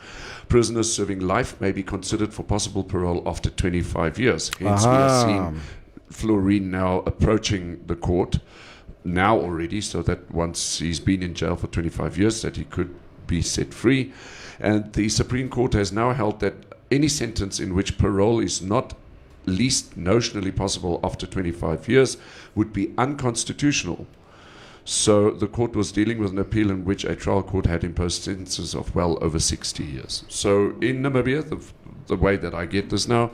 Prisoners serving life may be considered for possible parole after 25 years. Hence, we are seeing Florine now approaching the court now already, so that once he's been in jail for 25 years, that he could be set free. And the Supreme Court has now held that any sentence in which parole is not least notionally possible after 25 years would be unconstitutional. So the court was dealing with an appeal in which a trial court had imposed sentences of well over 60 years. So in Namibia, the way that I get this now,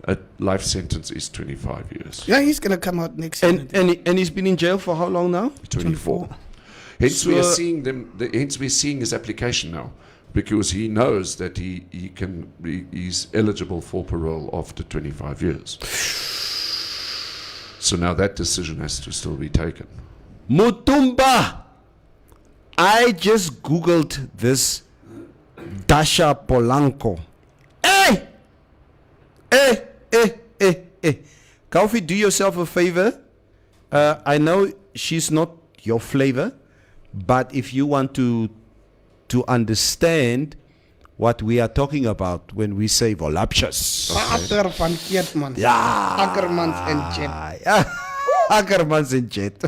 a life sentence is 25 years. Yeah, he's gonna come out next year. And he's been in jail for how long now? 24. Hence we are seeing hence we're seeing his application now, because he knows that he's eligible for parole after 25 years. So now that decision has to still be taken. Mutumba! I just Googled this Dasha Polanco. Hey! Kaufi, do yourself a favor. I know she's not your flavor, but if you want to understand what we are talking about when we say voluptuous. Vader van Keetman. Ja. Ackermans en Jet. Ackermans and Jet.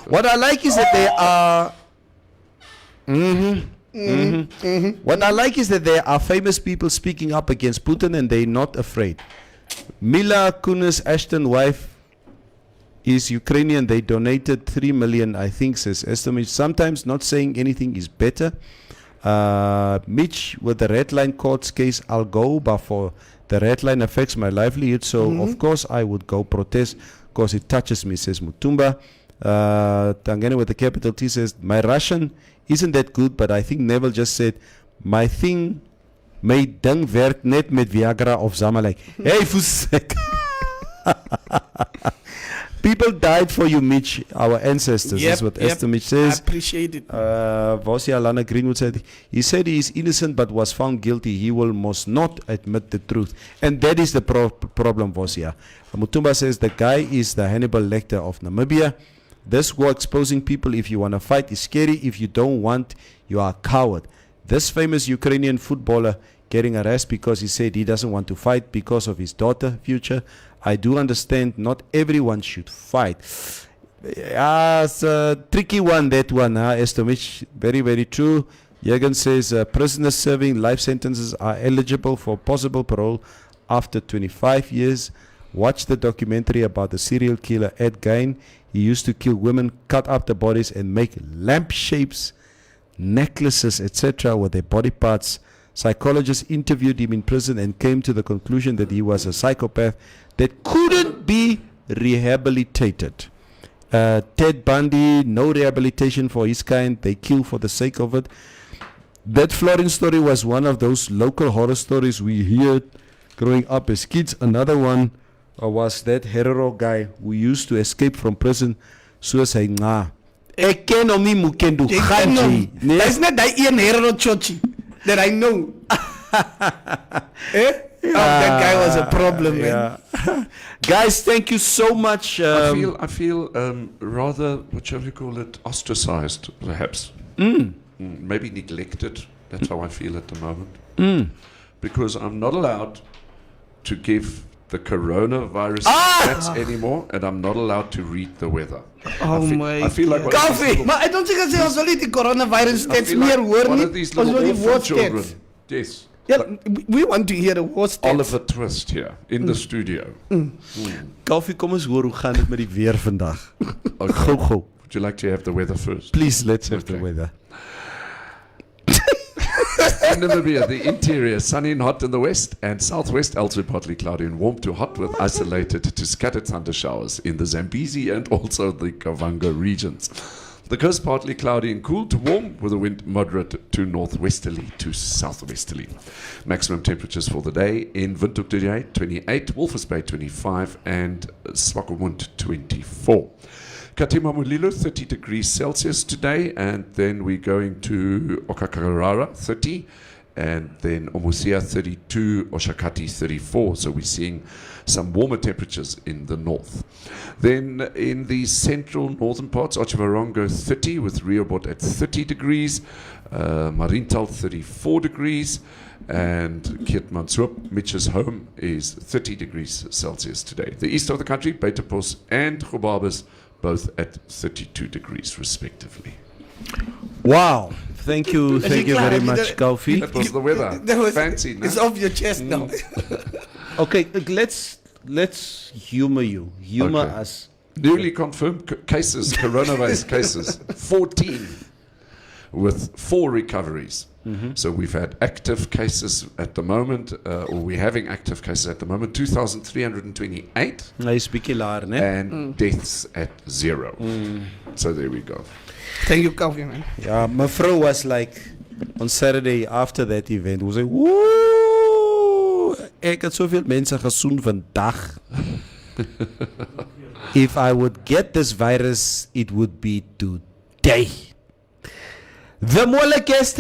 What I like is that they are. What I like is that there are famous people speaking up against Putin and they're not afraid. Mila Kunis, Ashton's wife, is Ukrainian. They donated 3 million, I think, says estimate. Sometimes not saying anything is better. Mitch, with the red line courts case, I'll go, but for the red line affects my livelihood, so of course I would go protest because it touches me, says Mutumba. Tangane with the capital T says, my Russian isn't that good, but I think Neville just said, my thing made ding werk net met Viagra of Zamalek. Hey, Fusek. People died for you, Mitch, our ancestors. That's what Esther Mitch says. I appreciate it. Vosia Lana Greenwood said, he said he is innocent but was found guilty. He will must not admit the truth. And that is the problem, Vosia. Mutumba says the guy is the Hannibal Lecter of Namibia. This war exposing people if you want to fight is scary. If you don't want, you are a coward. This famous Ukrainian footballer getting arrested because he said he doesn't want to fight because of his daughter's future. I do understand not everyone should fight. It's a tricky one, that one, Estomich. Very, very true. Jürgen says prisoners serving life sentences are eligible for possible parole after 25 years. Watch the documentary about the serial killer Ed Gein. He used to kill women, cut up the bodies, and make lamp shapes, necklaces, etc. with their body parts. Psychologists interviewed him in prison and came to the conclusion that he was a psychopath that couldn't be rehabilitated. Ted Bundy, no rehabilitation for his kind. They kill for the sake of it. That Florence story was one of those local horror stories we heard growing up as kids. Another one was that Herero guy who used to escape from prison. Suicide. Ek ken hom nie, Mukendo. There's not that Ian Herero Chochi that I know. That guy was a problem, man. Guys, thank you so much. I feel rather, what shall we call it, ostracized, perhaps. Maybe neglected. That's how I feel at the moment. Because I'm not allowed to give the coronavirus stats anymore, and I'm not allowed to read the weather. I feel like one of these Coffee! little- Maar I don't think I was only the coronavirus I stats feel like meer hoor one nie. of these Ons little wil die orphan woord children. stats. Yes. Yeah, we want to hear the woord stats. Oliver Twist here in the studio. Koffie, kom eens hoor, hoe gaan het met die weer vandag? Okay. Go. Would you like to have the weather first? Please, let's have the Okay. weather. In Namibia, the interior sunny and hot in the west, and southwest elsewhere partly cloudy and warm to hot with isolated to scattered thunder showers in the Zambezi and also the Kavanga regions. The coast partly cloudy and cool to warm with a wind moderate to northwesterly to southwesterly. Maximum temperatures for the day in Windhoek 28, Walvis Bay 25, and Swakopmund 24. Katima Mulilo, 30 degrees Celsius today, and then we're going to Okakarara, 30, and then Omusia, 32, Oshakati, 34. So we're seeing some warmer temperatures in the north. Then in the central northern parts, Ochivarongo, 30, with Riobot at 30 degrees, Marintal, 34 degrees, and Kirtmanshoop, Mitch's home, is 30 degrees Celsius today. The east of the country, Beitapos and Gobabis, both at 32 degrees respectively. Wow. Thank you Is it very klaar? much, Kofi. That was the weather. That was- Fancy, no? It's off your chest now. Okay, let's humor you. Humor Okay. us. Newly confirmed cases, coronavirus cases, 14, with 4 recoveries. So we've had active cases at the moment, or we're having active cases at the moment, 2,328, Hy is bietjie laer, né? and deaths at 0. So there we go. Thank you, Coffee, man. Ja, mevrou was like on Saturday after that event, was like, "Woe! Ek het soveel mense gesoen vandag. If I would get this virus, it would be today." The Mola Guest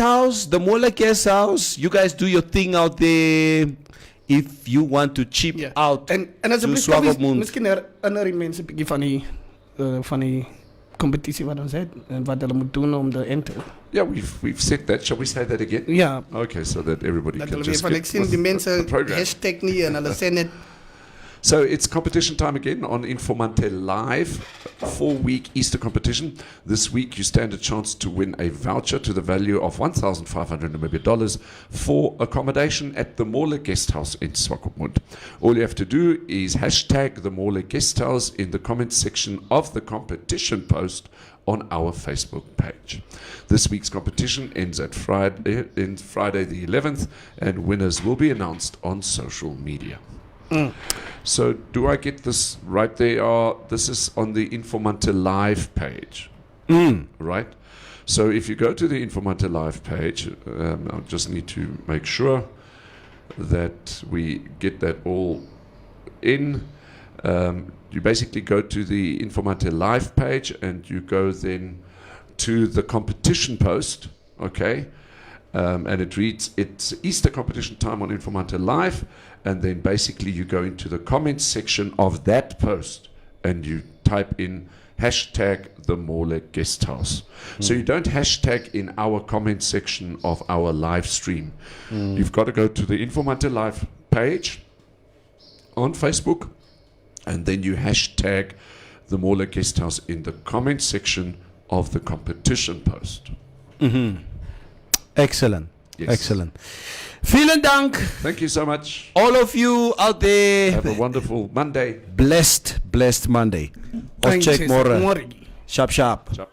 House. You guys do your thing out there. If you want to cheap Yeah. out En as to a Swakopmund. miskien herinner die mense 'n bietjie van die kompetisie wat ons het en wat hulle moet doen om te enter. Yeah, we've said that. Shall we say that again? Ja, Okay, so that everybody dat can hulle weer just van get ek sien with die the mense program. hashtag nie en hulle sê net So it's competition time again on Informanté Live, 4-week Easter competition. This week you stand a chance to win a voucher to the value of $1,500 Namibia for accommodation at the Morla Guest House in Swakopmund. All you have to do is hashtag the Morla Guest House in the comments section of the competition post on our Facebook page. This week's competition ends at Friday the 11th, and winners will be announced on social media. So do I get this right? This is on the Informanté Live page, right? So if you go to the Informanté Live page, I just need to make sure that we get that all in. You basically go to the Informanté Live page and you go then to the competition post, okay? And it reads, it's Easter competition time on Informanté Live, and then basically you go into the comments section of that post and you type in hashtag the Morla Guest House. So you don't hashtag in our comment section of our live stream. You've got to go to the Informanté Live page on Facebook, and then you hashtag the Morla Guest House in the comment section of the competition post. Excellent. Yes. Excellent. Vielen Dank, Thank you so much. all of you out there. Have a wonderful Monday. Blessed Monday. Ons check môre. môre. Sharp. Ciao.